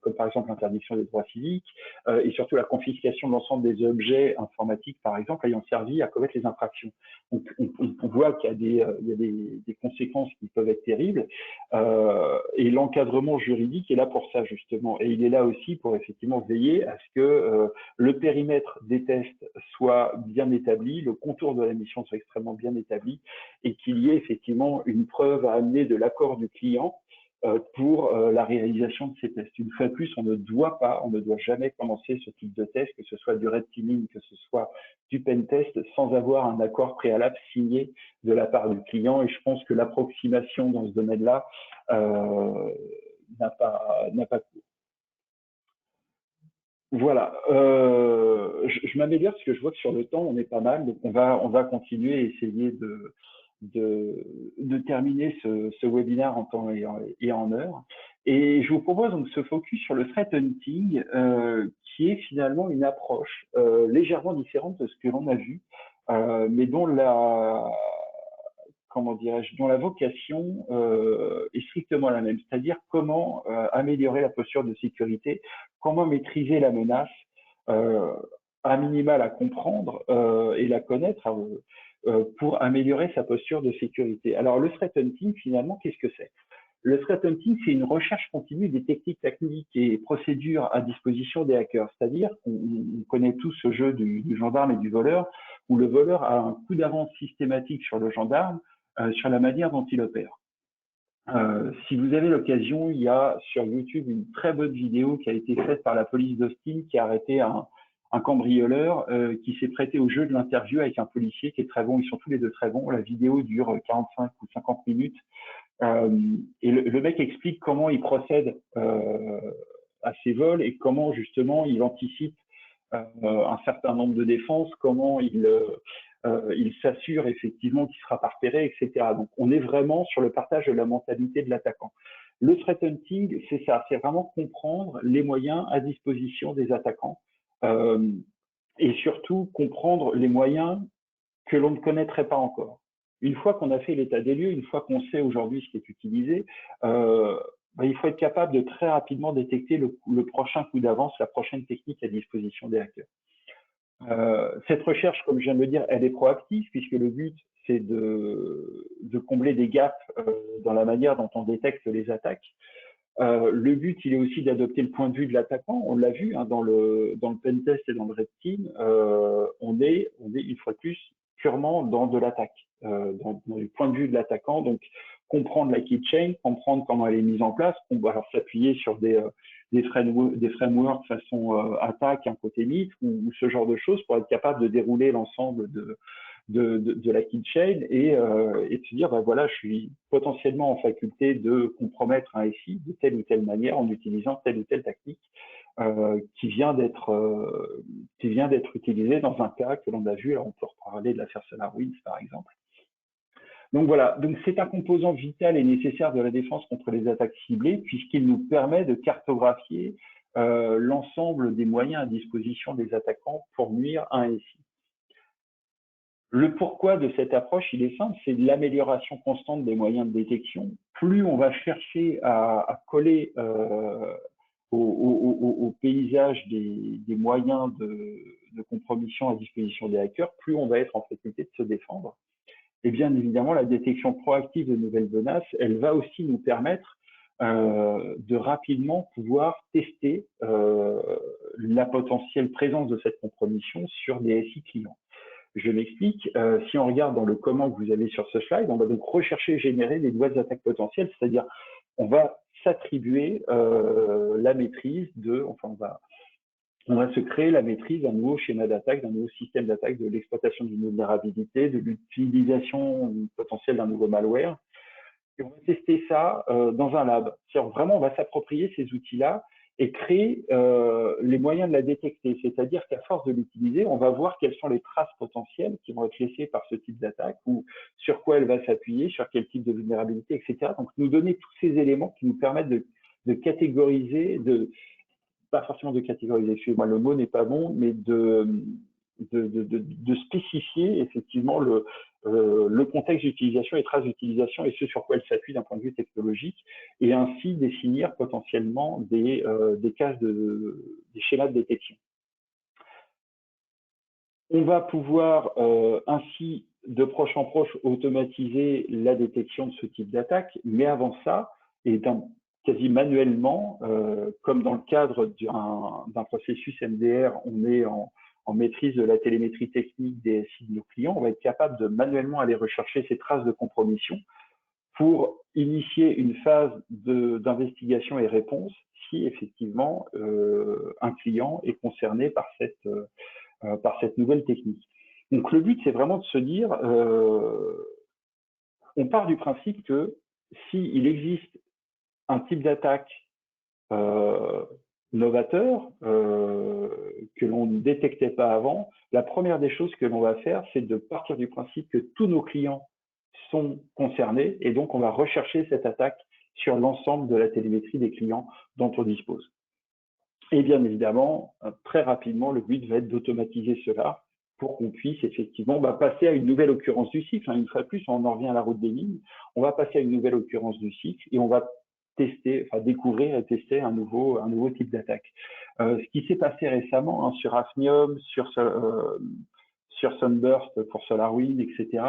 comme par exemple l'interdiction des droits civiques, et surtout la confiscation de l'ensemble des objets informatiques, par exemple, ayant servi à commettre les infractions. Donc, on voit qu'il y a des conséquences qui peuvent être terribles, et l'encadrement juridique est là pour ça, justement. Et il est là aussi pour effectivement veiller à ce que le périmètre des tests soit bien établi, le contour de la mission soit extrêmement bien établi, et qu'il y ait effectivement une preuve à amener de l'accord du client pour la réalisation de ces tests. Une fois de plus, on ne doit jamais commencer ce type de test, que ce soit du red teaming, que ce soit du pen test, sans avoir un accord préalable signé de la part du client. Et je pense que l'approximation dans ce domaine-là n'a pas cours. Voilà. Je m'améliore parce que je vois que sur le temps, on est pas mal. Donc, on va continuer et essayer de terminer ce webinaire en temps et en heure. Et je vous propose donc ce focus sur le threat hunting, qui est finalement une approche légèrement différente de ce que l'on a vu, mais dont dont la vocation est strictement la même, c'est-à-dire comment améliorer la posture de sécurité, comment maîtriser la menace, à minima la comprendre et la connaître pour améliorer sa posture de sécurité. Alors le threat hunting, finalement, qu'est-ce que c'est? Le threat hunting, c'est une recherche continue des techniques techniques et procédures à disposition des hackers. C'est-à-dire qu'on connaît tous ce jeu du gendarme et du voleur, où le voleur a un coup d'avance systématique sur le gendarme, sur la manière dont il opère. Si vous avez l'occasion, il y a sur YouTube une très bonne vidéo qui a été faite par la police d'Austin qui a arrêté un cambrioleur qui s'est prêté au jeu de l'interview avec un policier qui est très bon. Ils sont tous les deux très bons. La vidéo dure 45 ou 50 minutes. Et le mec explique comment il procède à ses vols et comment justement il anticipe un certain nombre de défenses, comment il s'assure effectivement qu'il sera pas repéré, etc. Donc, on est vraiment sur le partage de la mentalité de l'attaquant. Le threat hunting, c'est ça, c'est vraiment comprendre les moyens à disposition des attaquants et surtout comprendre les moyens que l'on ne connaîtrait pas encore. Une fois qu'on a fait l'état des lieux, une fois qu'on sait aujourd'hui ce qui est utilisé, il faut être capable de très rapidement détecter le prochain coup d'avance, la prochaine technique à disposition des hackers. Cette recherche, comme je viens de le dire, elle est proactive puisque le but, c'est de combler des gaps dans la manière dont on détecte les attaques. Le but, il est aussi d'adopter le point de vue de l'attaquant. On l'a vu dans le pentest et dans le red team, on est une fois de plus purement dans de l'attaque, dans le point de vue de l'attaquant. Donc, comprendre la key chain, comprendre comment elle est mise en place, on va alors s'appuyer sur des frameworks façon attaque, un côté mythe ou ce genre de choses pour être capable de dérouler l'ensemble de la key chain et de se dire, voilà, je suis potentiellement en faculté de compromettre un SI de telle ou telle manière en utilisant telle ou telle tactique qui vient d'être utilisée dans un cas que l'on a vu. Alors, on peut reparler de l'affaire SolarWinds, par exemple. Donc voilà, donc c'est un composant vital et nécessaire de la défense contre les attaques ciblées puisqu'il nous permet de cartographier l'ensemble des moyens à disposition des attaquants pour nuire à un SI. Le pourquoi de cette approche, il est simple, c'est l'amélioration constante des moyens de détection. Plus on va chercher à coller au paysage des moyens de compromission à disposition des hackers, plus on va être en faculté de se défendre. Et bien évidemment, la détection proactive de nouvelles menaces, elle va aussi nous permettre de rapidement pouvoir tester la potentielle présence de cette compromission sur des SI clients. Je m'explique. Si on regarde dans le comment que vous avez sur ce slide, on va donc rechercher et générer des nouvelles attaques potentielles, c'est-à-dire on va s'attribuer la maîtrise on va on va se créer la maîtrise d'un nouveau schéma d'attaque, d'un nouveau système d'attaque, de l'exploitation d'une vulnérabilité, de l'utilisation potentielle d'un nouveau malware. Et on va tester ça dans un lab. C'est-à-dire vraiment, on va s'approprier ces outils-là et créer les moyens de la détecter. C'est-à-dire qu'à force de l'utiliser, on va voir quelles sont les traces potentielles qui vont être laissées par ce type d'attaque ou sur quoi elle va s'appuyer, sur quel type de vulnérabilité, etc. Donc, nous donner tous ces éléments qui nous permettent de catégoriser, pas forcément de catégoriser, excusez-moi, le mot n'est pas bon, mais de spécifier effectivement le contexte d'utilisation et traces d'utilisation et ce sur quoi elle s'appuie d'un point de vue technologique, et ainsi définir potentiellement des cases des schémas de détection. On va pouvoir ainsi, de proche en proche, automatiser la détection de ce type d'attaque, mais avant ça, et quasi manuellement, comme dans le cadre d'un processus MDR, on est en maîtrise de la télémétrie technique des SI de nos clients, on va être capable de manuellement aller rechercher ces traces de compromission pour initier une phase d'investigation et réponse si effectivement un client est concerné par cette nouvelle technique. Donc le but, c'est vraiment de se dire, on part du principe que s'il existe un type d'attaque novateur que l'on ne détectait pas avant, la première des choses que l'on va faire, c'est de partir du principe que tous nos clients sont concernés et donc on va rechercher cette attaque sur l'ensemble de la télémétrie des clients dont on dispose. Et bien évidemment, très rapidement, le but va être d'automatiser cela pour qu'on puisse effectivement passer à une nouvelle occurrence du cycle. Une fois de plus, on en revient à la route des lignes. On va passer à une nouvelle occurrence du cycle et on va tester, découvrir et tester un nouveau type d'attaque. Ce qui s'est passé récemment sur Hafnium, sur Sunburst pour SolarWinds, etc.,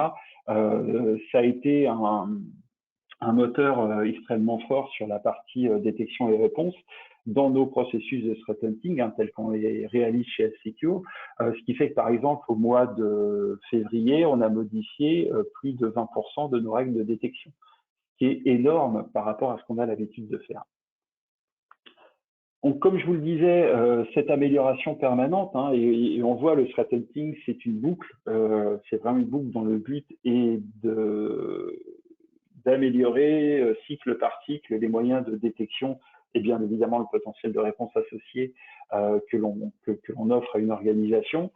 ça a été un moteur extrêmement fort sur la partie détection et réponse dans nos processus de threat hunting, tels qu'on les réalise chez F-Secure, ce qui fait que, par exemple, au mois de février, on a modifié plus de 20% de nos règles de détection, ce qui est énorme par rapport à ce qu'on a l'habitude de faire. Donc, comme je vous le disais, cette amélioration permanente, et on voit le threat hunting, c'est une boucle, c'est vraiment une boucle dont le but est d'améliorer cycle par cycle les moyens de détection et bien évidemment le potentiel de réponse associé que l'on offre à une organisation.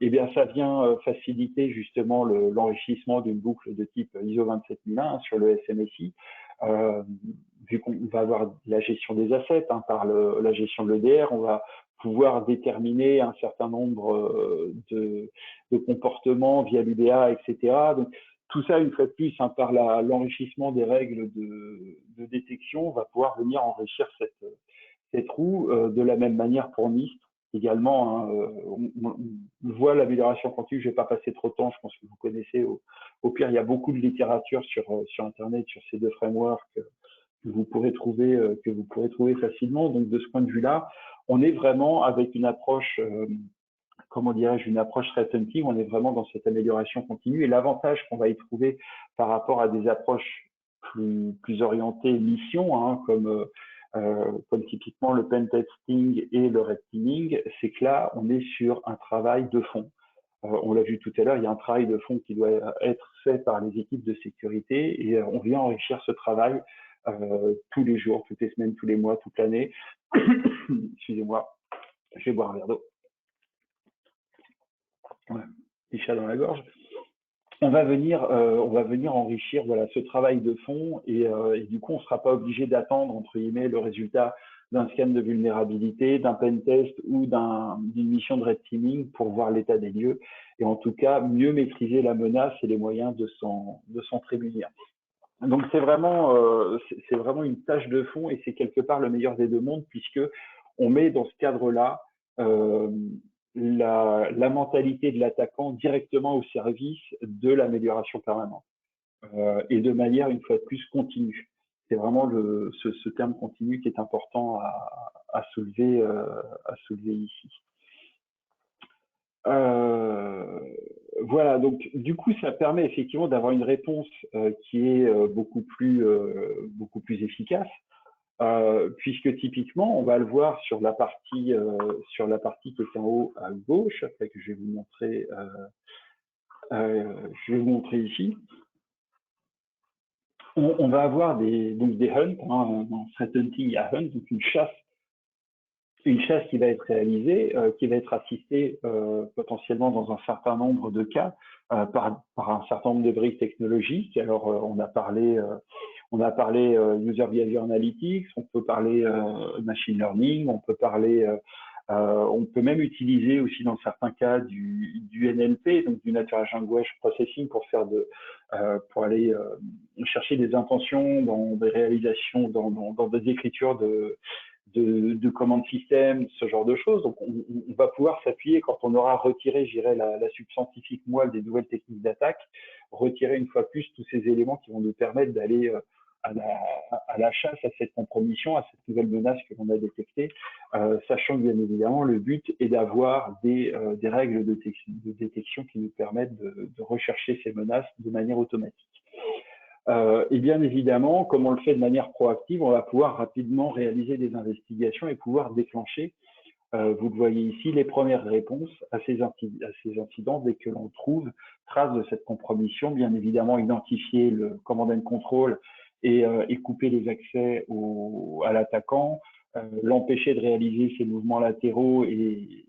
Et bien ça vient faciliter justement l'enrichissement d'une boucle de type ISO 27001 sur le SMSI, vu qu'on va avoir la gestion des assets par la gestion de l'EDR, on va pouvoir déterminer un certain nombre de comportements via l'UBA, etc. Donc, tout ça, une fois de plus, par l'enrichissement des règles de détection, va pouvoir venir enrichir cette roue de la même manière pour NIST également. On voit l'amélioration continue, je ne vais pas passer trop de temps, je pense que vous connaissez. Au pire, il y a beaucoup de littérature sur Internet sur ces deux frameworks que vous pourrez trouver facilement. Donc, de ce point de vue-là, on est vraiment avec une approche comment dirais-je, une approche threat hunting, on est vraiment dans cette amélioration continue. Et l'avantage qu'on va y trouver par rapport à des approches plus orientées mission, comme typiquement le pen testing et le red teaming, c'est que là, on est sur un travail de fond. On l'a vu tout à l'heure, il y a un travail de fond qui doit être fait par les équipes de sécurité et on vient enrichir ce travail tous les jours, toutes les semaines, tous les mois, toute l'année. Excusez-moi, je vais boire un verre d'eau. Petit chat dans la gorge. On va venir enrichir ce travail de fond et du coup on ne sera pas obligé d'attendre entre guillemets le résultat d'un scan de vulnérabilité, d'un pen test ou d'une mission de red teaming pour voir l'état des lieux et en tout cas mieux maîtriser la menace et les moyens de s'en prémunir. Donc c'est vraiment une tâche de fond et c'est quelque part le meilleur des deux mondes puisque on met dans ce cadre-là la mentalité de l'attaquant directement au service de l'amélioration permanente et de manière une fois de plus continue. C'est vraiment ce terme continu qui est important à soulever ici. Voilà, donc du coup, ça permet effectivement d'avoir une réponse qui est beaucoup plus efficace. puisque typiquement, on va le voir sur la partie qui est en haut à gauche, après que je vais vous montrer, ici. On va avoir donc des hunts, hein, en threat hunting, il y a hunt, donc une chasse qui va être réalisée, qui va être assistée potentiellement dans un certain nombre de cas par un certain nombre de briques technologiques. Alors, on a parlé user behavior analytics, on peut parler machine learning, on peut même utiliser aussi dans certains cas du NLP, donc du Natural Language Processing, pour aller chercher des intentions dans des réalisations, dans des écritures de commandes système, ce genre de choses. Donc, on va pouvoir s'appuyer quand on aura retiré, je dirais, la subscientifique moelle des nouvelles techniques d'attaque, retirer une fois plus tous ces éléments qui vont nous permettre d'aller à la chasse, à cette compromission, à cette nouvelle menace que l'on a détectée, sachant que bien évidemment le but est d'avoir des règles de détection qui nous permettent de rechercher ces menaces de manière automatique. Et bien évidemment, comme on le fait de manière proactive, on va pouvoir rapidement réaliser des investigations et pouvoir déclencher, vous le voyez ici, les premières réponses à ces incidents dès que l'on trouve trace de cette compromission. Bien évidemment, identifier le command and control et couper les accès à l'attaquant, l'empêcher de réaliser ses mouvements latéraux et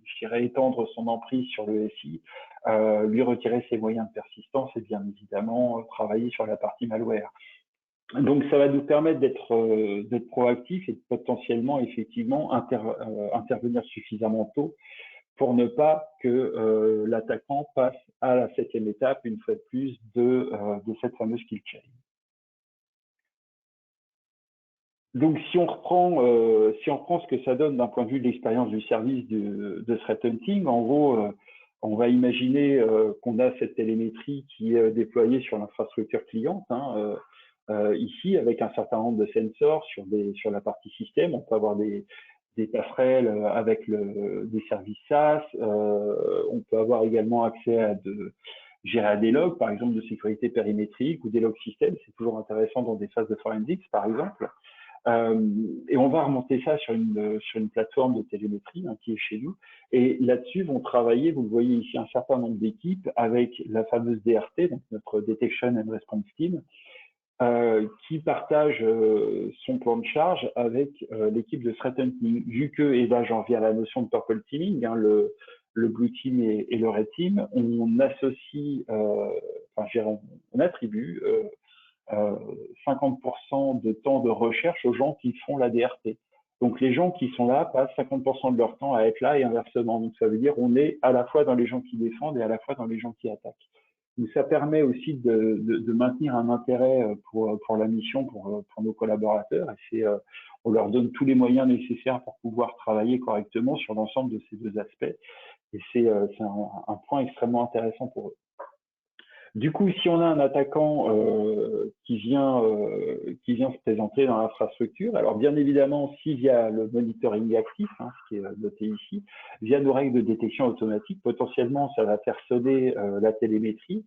je dirais étendre son emprise sur le SI, lui retirer ses moyens de persistance et bien évidemment travailler sur la partie malware. Donc, ça va nous permettre d'être proactifs et de potentiellement, effectivement, intervenir suffisamment tôt pour ne pas que l'attaquant passe à la 7e étape, une fois de plus, de cette fameuse kill chain. Donc, si on reprend ce que ça donne d'un point de vue de l'expérience du service de threat hunting, en gros, on va imaginer qu'on a cette télémétrie qui est déployée sur l'infrastructure cliente, hein, ici, avec un certain nombre de sensors sur la partie système. On peut avoir des passerelles avec des services SaaS. On peut avoir également accès à des logs, par exemple, de sécurité périmétrique ou des logs système. C'est toujours intéressant dans des phases de forensics, par exemple. Et on va remonter ça sur une plateforme de télémétrie, hein, qui est chez nous. Et là-dessus vont travailler, vous le voyez ici, un certain nombre d'équipes avec la fameuse DRT, donc notre Detection and Response Team, qui partage son plan de charge avec l'équipe de threat hunting. Vu que, et là j'en viens à la notion de purple teaming, hein, le blue team et le red team, on associe, on attribue 50% de temps de recherche aux gens qui font la DRT. Donc les gens qui sont là passent 50% de leur temps à être là et inversement. Donc ça veut dire on est à la fois dans les gens qui défendent et à la fois dans les gens qui attaquent. Donc ça permet aussi de maintenir un intérêt pour la mission, pour nos collaborateurs. Et on leur donne tous les moyens nécessaires pour pouvoir travailler correctement sur l'ensemble de ces deux aspects. Et c'est un point extrêmement intéressant pour eux. Du coup, si on a un attaquant qui vient se présenter dans l'infrastructure, alors bien évidemment, s'il y a le monitoring actif, hein, ce qui est noté ici, via nos règles de détection automatique, potentiellement, ça va faire sonner la télémétrie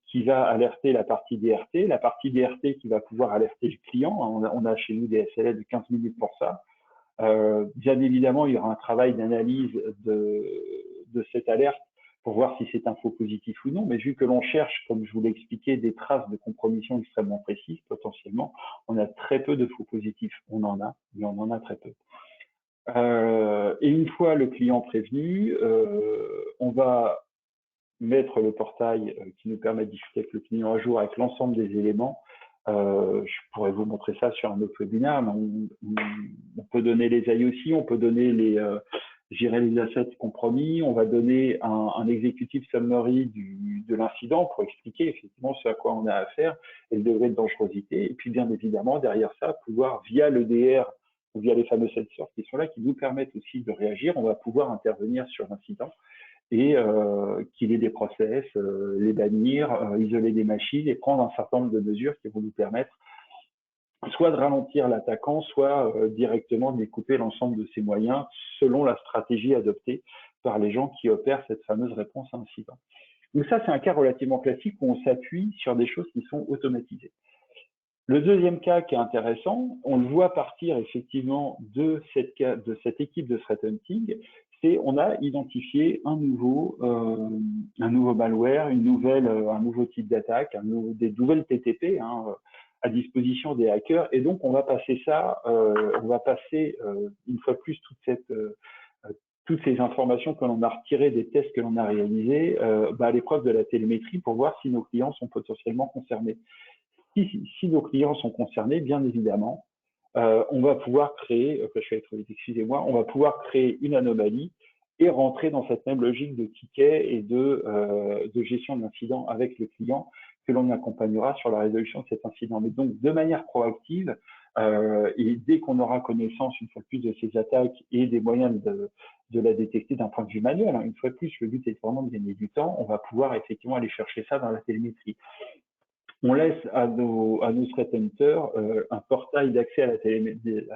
qui va alerter la partie DRT qui va pouvoir alerter le client. On a chez nous des SLA de 15 minutes pour ça. Bien évidemment, il y aura un travail d'analyse de cette alerte pour voir si c'est un faux positif ou non. Mais vu que l'on cherche, comme je vous l'ai expliqué, des traces de compromission extrêmement précises, potentiellement, on a très peu de faux positifs. On en a, mais on en a très peu. Et une fois le client prévenu, on va mettre le portail qui nous permet de discuter avec le client à jour avec l'ensemble des éléments. Je pourrais vous montrer ça sur un autre webinaire, mais on peut donner les IOC, on peut donner gérer les assets compromis, on va donner un executive summary de l'incident pour expliquer effectivement ce à quoi on a affaire et le degré de dangerosité. Et puis bien évidemment, derrière ça, pouvoir via l'EDR ou via les fameux sensors qui sont là, qui nous permettent aussi de réagir, on va pouvoir intervenir sur l'incident et qu'il ait des process, les bannir, isoler des machines et prendre un certain nombre de mesures qui vont nous permettre soit de ralentir l'attaquant, soit directement de découper l'ensemble de ses moyens selon la stratégie adoptée par les gens qui opèrent cette fameuse réponse à incident. Donc ça, c'est un cas relativement classique où on s'appuie sur des choses qui sont automatisées. Le deuxième cas qui est intéressant, on le voit partir effectivement de cette équipe de threat hunting, c'est on a identifié un nouveau malware, un nouveau type d'attaque, des nouvelles TTP à disposition des hackers, et donc on va passer une fois plus toutes ces informations que l'on a retirées des tests que l'on a réalisés à l'épreuve de la télémétrie pour voir si nos clients sont potentiellement concernés. Si nos clients sont concernés, bien évidemment, on va pouvoir créer, je vais être vite, excusez-moi, on va pouvoir créer une anomalie et rentrer dans cette même logique de ticket et de gestion de l'incident avec le client que l'on accompagnera sur la résolution de cet incident. Mais donc, de manière proactive, et dès qu'on aura connaissance, une fois de plus, de ces attaques et des moyens de la détecter d'un point de vue manuel, une fois de plus, le but est vraiment de gagner du temps, on va pouvoir effectivement aller chercher ça dans la télémétrie. On laisse à nos threat hunters un portail d'accès à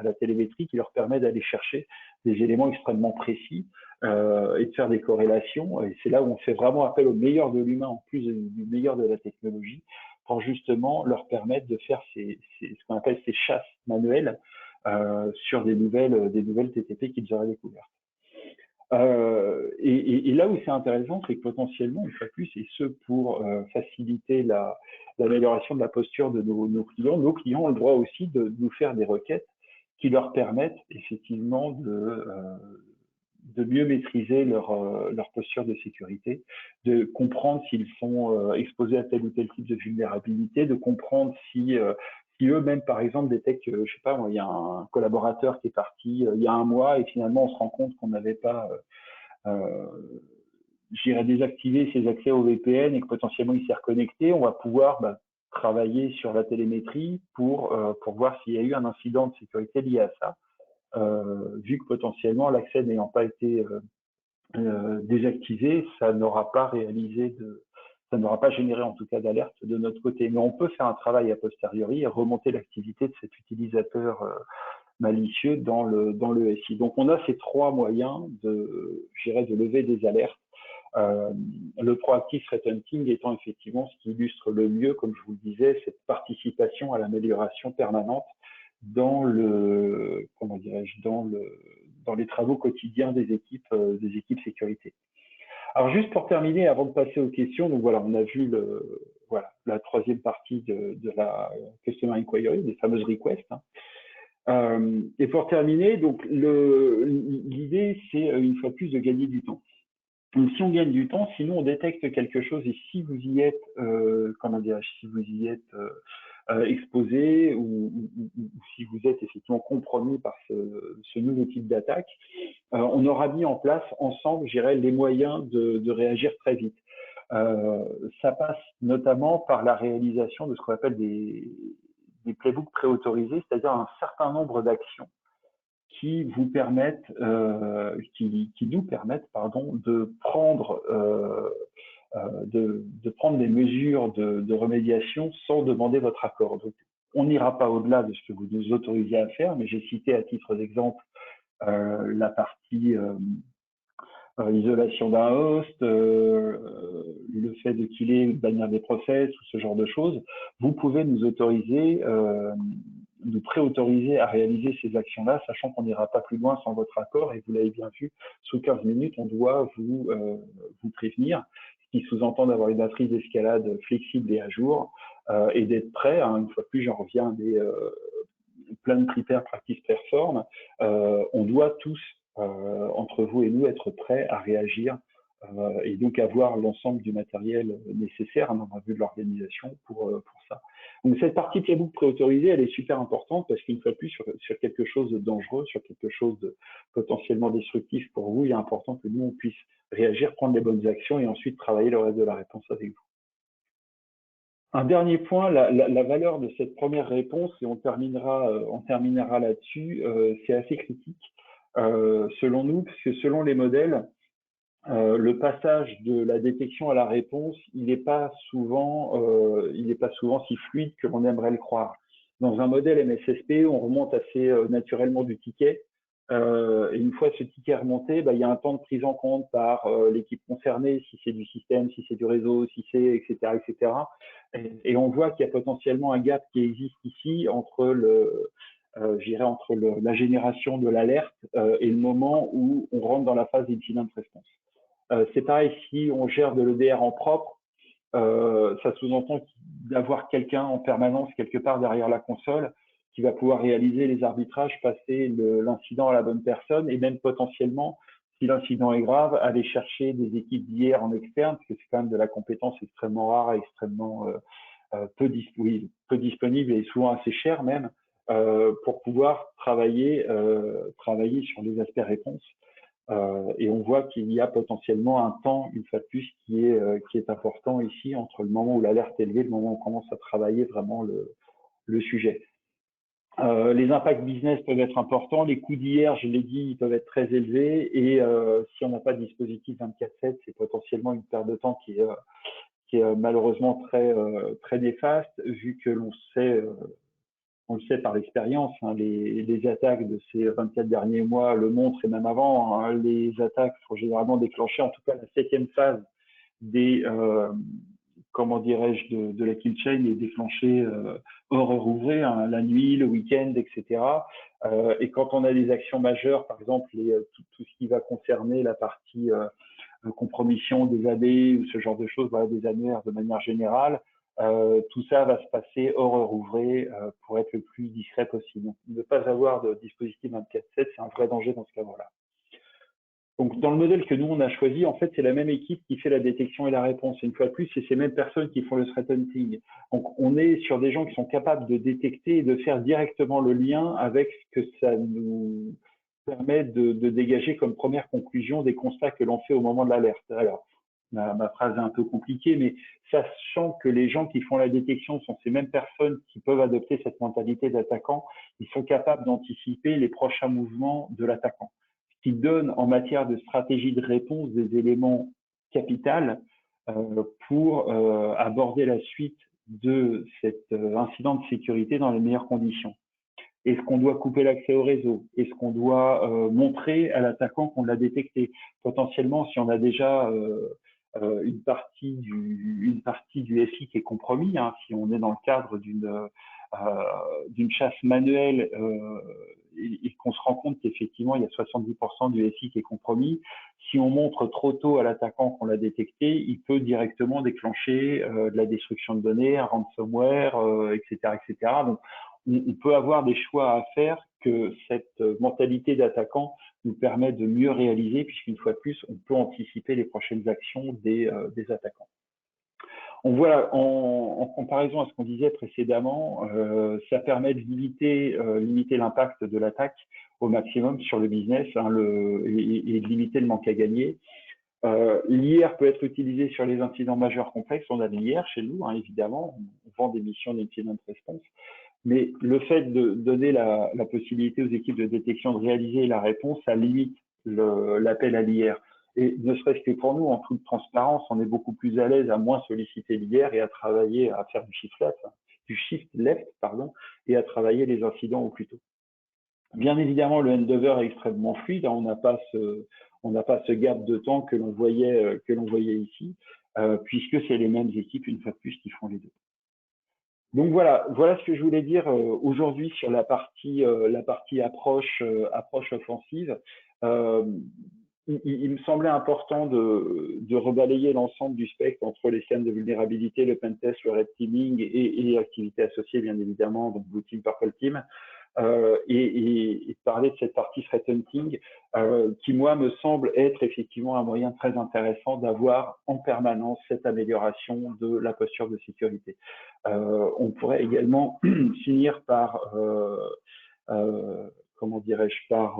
la télémétrie qui leur permet d'aller chercher des éléments extrêmement précis et de faire des corrélations. Et c'est là où on fait vraiment appel au meilleur de l'humain en plus du meilleur de la technologie pour justement leur permettre de faire ce qu'on appelle ces chasses manuelles sur des nouvelles TTP qu'ils auraient découvertes. Et là où c'est intéressant, c'est que potentiellement, une fois de plus, et ce pour faciliter l'amélioration de la posture de nos clients ont le droit aussi de nous faire des requêtes qui leur permettent effectivement de mieux maîtriser leur posture de sécurité, de comprendre s'ils sont exposés à tel ou tel type de vulnérabilité, de comprendre si eux-mêmes, par exemple, détectent, je sais pas, il y a un collaborateur qui est parti il y a un mois et finalement on se rend compte qu'on n'avait pas, j'irais désactiver ses accès au VPN et que potentiellement il s'est reconnecté, on va pouvoir travailler sur la télémétrie pour voir s'il y a eu un incident de sécurité lié à ça, vu que potentiellement l'accès n'ayant pas été désactivé, ça n'aura pas généré en tout cas d'alerte de notre côté. Mais on peut faire un travail a posteriori et remonter l'activité de cet utilisateur malicieux dans le SI. Donc on a ces trois moyens de lever des alertes. Le proactive threat hunting étant effectivement ce qui illustre le mieux, comme je vous le disais, cette participation à l'amélioration permanente dans les travaux quotidiens des équipes sécurité. Alors juste pour terminer, avant de passer aux questions, donc voilà, on a vu la troisième partie de la Customer Inquiry, des fameuses requests. Et pour terminer, donc l'idée c'est une fois de plus de gagner du temps. Donc, si on gagne du temps, sinon on détecte quelque chose et si vous y êtes, exposé ou si vous êtes effectivement compromis par ce nouveau type d'attaque, on aura mis en place ensemble, les moyens de réagir très vite. Ça passe notamment par la réalisation de ce qu'on appelle des playbooks préautorisés, c'est-à-dire un certain nombre d'actions qui nous permettent de prendre des mesures de remédiation sans demander votre accord. Donc, on n'ira pas au-delà de ce que vous nous autorisez à faire, mais j'ai cité à titre d'exemple la partie isolation d'un host, le fait de killer, de bannir des process, ou ce genre de choses. Vous pouvez nous autoriser, nous préautoriser à réaliser ces actions-là, sachant qu'on n'ira pas plus loin sans votre accord. Et vous l'avez bien vu, sous 15 minutes, on doit vous prévenir, ce qui sous-entend d'avoir une matrice d'escalade flexible et à jour, et d'être prêt. Une fois de plus, j'en reviens des plan, prepare, practice, perform. On doit tous, entre vous et nous, être prêts à réagir et donc avoir l'ensemble du matériel nécessaire d'un point de vue de l'organisation pour ça. Donc cette partie playbook préautorisée, elle est super importante parce qu'une fois de plus, sur quelque chose de dangereux, sur quelque chose de potentiellement destructif pour vous, il est important que nous, on puisse réagir, prendre les bonnes actions et ensuite travailler le reste de la réponse avec vous. Un dernier point, la valeur de cette première réponse, et on terminera là-dessus, c'est assez critique, selon nous, parce que selon les modèles, le passage de la détection à la réponse, il n'est pas souvent si fluide que l'on aimerait le croire. Dans un modèle MSSP, on remonte assez naturellement du ticket Et une fois ce ticket remonté, il y a un temps de prise en compte par l'équipe concernée, si c'est du système, si c'est du réseau, si c'est, etc., etc. Et on voit qu'il y a potentiellement un gap qui existe ici entre je dirais entre la génération de l'alerte et le moment où on rentre dans la phase d'incident response. C'est pareil si on gère de l'EDR en propre, ça sous-entend d'avoir quelqu'un en permanence quelque part derrière la console qui va pouvoir réaliser les arbitrages, passer l'incident à la bonne personne et même potentiellement, si l'incident est grave, aller chercher des équipes d'IR en externe, parce que c'est quand même de la compétence extrêmement rare, extrêmement peu disponible et souvent assez cher même, pour pouvoir travailler sur les aspects réponses. Et on voit qu'il y a potentiellement un temps, une fois de plus, qui est important ici entre le moment où l'alerte est levée et le moment où on commence à travailler vraiment le sujet. Les impacts business peuvent être importants. Les coûts d'IR, je l'ai dit, ils peuvent être très élevés. Et si on n'a pas de dispositif 24/7, c'est potentiellement une perte de temps qui est malheureusement très néfaste, vu que on le sait par l'expérience, hein, les attaques de ces 24 derniers mois le montrent, et même avant, hein, les attaques sont généralement déclenchées, en tout cas la 7e phase des, comment dirais-je, de la kill chain est déclenchée hors heure ouvrée, hein, la nuit, le week-end, etc. Et quand on a des actions majeures, par exemple tout ce qui va concerner la partie compromission des AD ou ce genre de choses, voilà, des annuaires de manière générale, tout ça va se passer hors heure ouvrée pour être le plus discret possible. Donc, ne pas avoir de dispositif 24/7, c'est un vrai danger dans ce cadre-là. Donc, dans le modèle que nous, on a choisi, en fait, c'est la même équipe qui fait la détection et la réponse. Et une fois de plus, c'est ces mêmes personnes qui font le threat hunting. Donc, on est sur des gens qui sont capables de détecter et de faire directement le lien avec ce que ça nous permet de dégager comme première conclusion des constats que l'on fait au moment de l'alerte. Alors, ma phrase est un peu compliquée, mais sachant que les gens qui font la détection sont ces mêmes personnes qui peuvent adopter cette mentalité d'attaquant, ils sont capables d'anticiper les prochains mouvements de l'attaquant, qui donne en matière de stratégie de réponse des éléments capitaux pour aborder la suite de cet incident de sécurité dans les meilleures conditions. Est-ce qu'on doit couper l'accès au réseau? Est-ce qu'on doit montrer à l'attaquant qu'on l'a détecté? Potentiellement, si on a déjà une partie du SI qui est compromis, hein, si on est dans le cadre d'une chasse manuelle et qu'on se rend compte qu'effectivement il y a 70% du SI qui est compromis, si on montre trop tôt à l'attaquant qu'on l'a détecté, il peut directement déclencher de la destruction de données, un ransomware, etc., etc. Donc, on peut avoir des choix à faire que cette mentalité d'attaquant nous permet de mieux réaliser, puisqu'une fois de plus, on peut anticiper les prochaines actions des attaquants. On voit en comparaison à ce qu'on disait précédemment, ça permet de limiter l'impact de l'attaque au maximum sur le business, hein, et de limiter le manque à gagner. L'IR peut être utilisé sur les incidents majeurs complexes. On a de l'IR chez nous, hein, évidemment. On vend des missions d'incident response. Mais le fait de donner la possibilité aux équipes de détection de réaliser la réponse, ça limite l'appel à l'IR. Et ne serait-ce que pour nous, en toute transparence, on est beaucoup plus à l'aise à moins solliciter l'IR et à travailler, à faire du shift left, et à travailler les incidents au plus tôt. Bien évidemment, le handover est extrêmement fluide. On n'a pas ce gap de temps que l'on voyait ici, puisque c'est les mêmes équipes, une fois de plus, qui font les deux. Donc voilà ce que je voulais dire aujourd'hui sur la partie approche offensive. Il me semblait important de rebalayer l'ensemble du spectre entre les scans de vulnérabilité, le pentest, le red teaming et activités associées, bien évidemment, donc blue team, purple team. Et parler de cette partie threat hunting qui, moi, me semble être effectivement un moyen très intéressant d'avoir en permanence cette amélioration de la posture de sécurité. On pourrait également finir par, comment dirais-je, par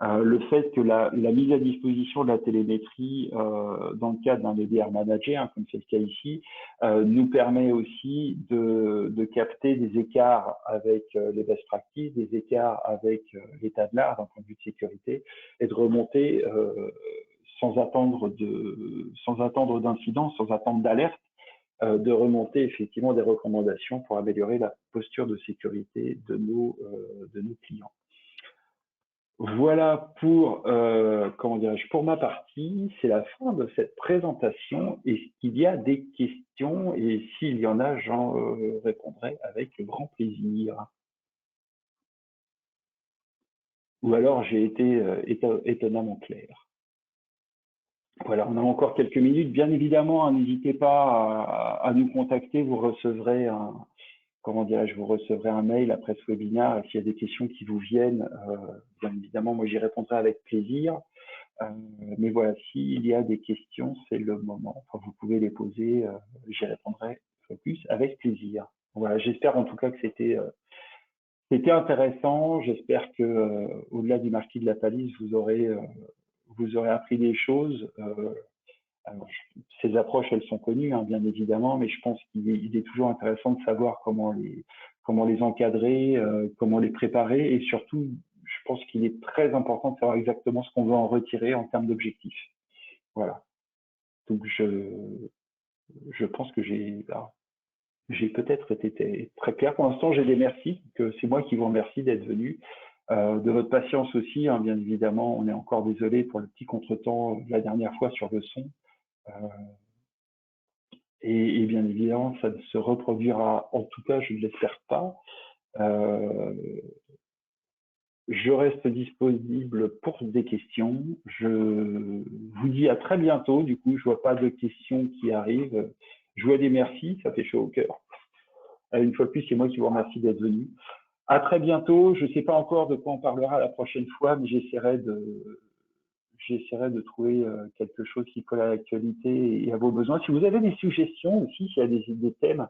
le fait que la mise à disposition de la télémétrie dans le cadre d'un EDR managé, hein, comme c'est le cas ici, nous permet aussi de capter des écarts avec les best practices, des écarts avec l'état de l'art d'un point de vue de sécurité, et de remonter sans attendre d'incidents, sans attendre d'alerte, de remonter effectivement des recommandations pour améliorer la posture de sécurité de nos clients. Voilà pour, comment dirais-je, pour ma partie, c'est la fin de cette présentation. Est-ce qu'il y a des questions? Et s'il y en a, j'en répondrai avec grand plaisir. Ou alors j'ai été étonnamment clair. Voilà, on a encore quelques minutes. Bien évidemment, hein, n'hésitez pas à nous contacter. Vous recevrez un, comment dirais-je, vous recevrez un mail après ce webinaire. S'il y a des questions qui vous viennent, bien évidemment, moi j'y répondrai avec plaisir. Mais voilà, s'il y a des questions, c'est le moment. Enfin, vous pouvez les poser, j'y répondrai plus avec plaisir. Voilà, j'espère en tout cas que c'était intéressant. J'espère que au-delà du marquis de la Palisse, vous aurez appris des choses. Alors, ces approches, elles sont connues, hein, bien évidemment, mais je pense qu'il est toujours intéressant de savoir comment les encadrer, comment les préparer, et surtout, je pense qu'il est très important de savoir exactement ce qu'on veut en retirer en termes d'objectifs. Voilà. Donc, je pense que j'ai peut-être été très clair. Pour l'instant, j'ai des merci, que c'est moi qui vous remercie d'être venu. De votre patience aussi, hein, bien évidemment, on est encore désolé pour le petit contretemps de la dernière fois sur le son. Euh, et bien évidemment, ça ne se reproduira, en tout cas, je ne l'espère pas. Euh, je reste disponible pour des questions. Je vous dis à très bientôt. Du coup, je vois pas de questions qui arrivent. Je vois des merci, ça fait chaud au cœur. Une fois de plus, c'est moi qui vous remercie d'être venu. À très bientôt. Je ne sais pas encore de quoi on parlera la prochaine fois, mais j'essaierai de trouver quelque chose qui colle à l'actualité et à vos besoins. Si vous avez des suggestions aussi, s'il y a des thèmes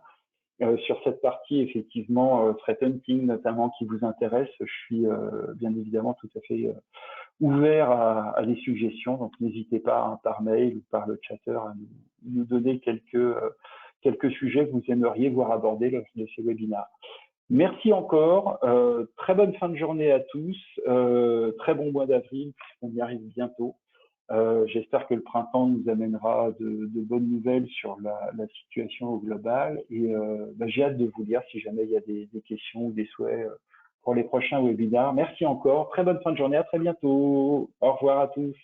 sur cette partie, effectivement, threat hunting notamment, qui vous intéresse, je suis bien évidemment tout à fait ouvert à des suggestions. Donc, n'hésitez pas hein, par mail ou par le chatter à nous donner quelques sujets que vous aimeriez voir abordés lors de ces webinaires. Merci encore. Très bonne fin de journée à tous. Très bon mois d'avril, puisqu'on y arrive bientôt. J'espère que le printemps nous amènera de bonnes nouvelles sur la situation au global. Et j'ai hâte de vous lire si jamais il y a des questions ou des souhaits pour les prochains webinaires. Merci encore. Très bonne fin de journée. À très bientôt. Au revoir à tous.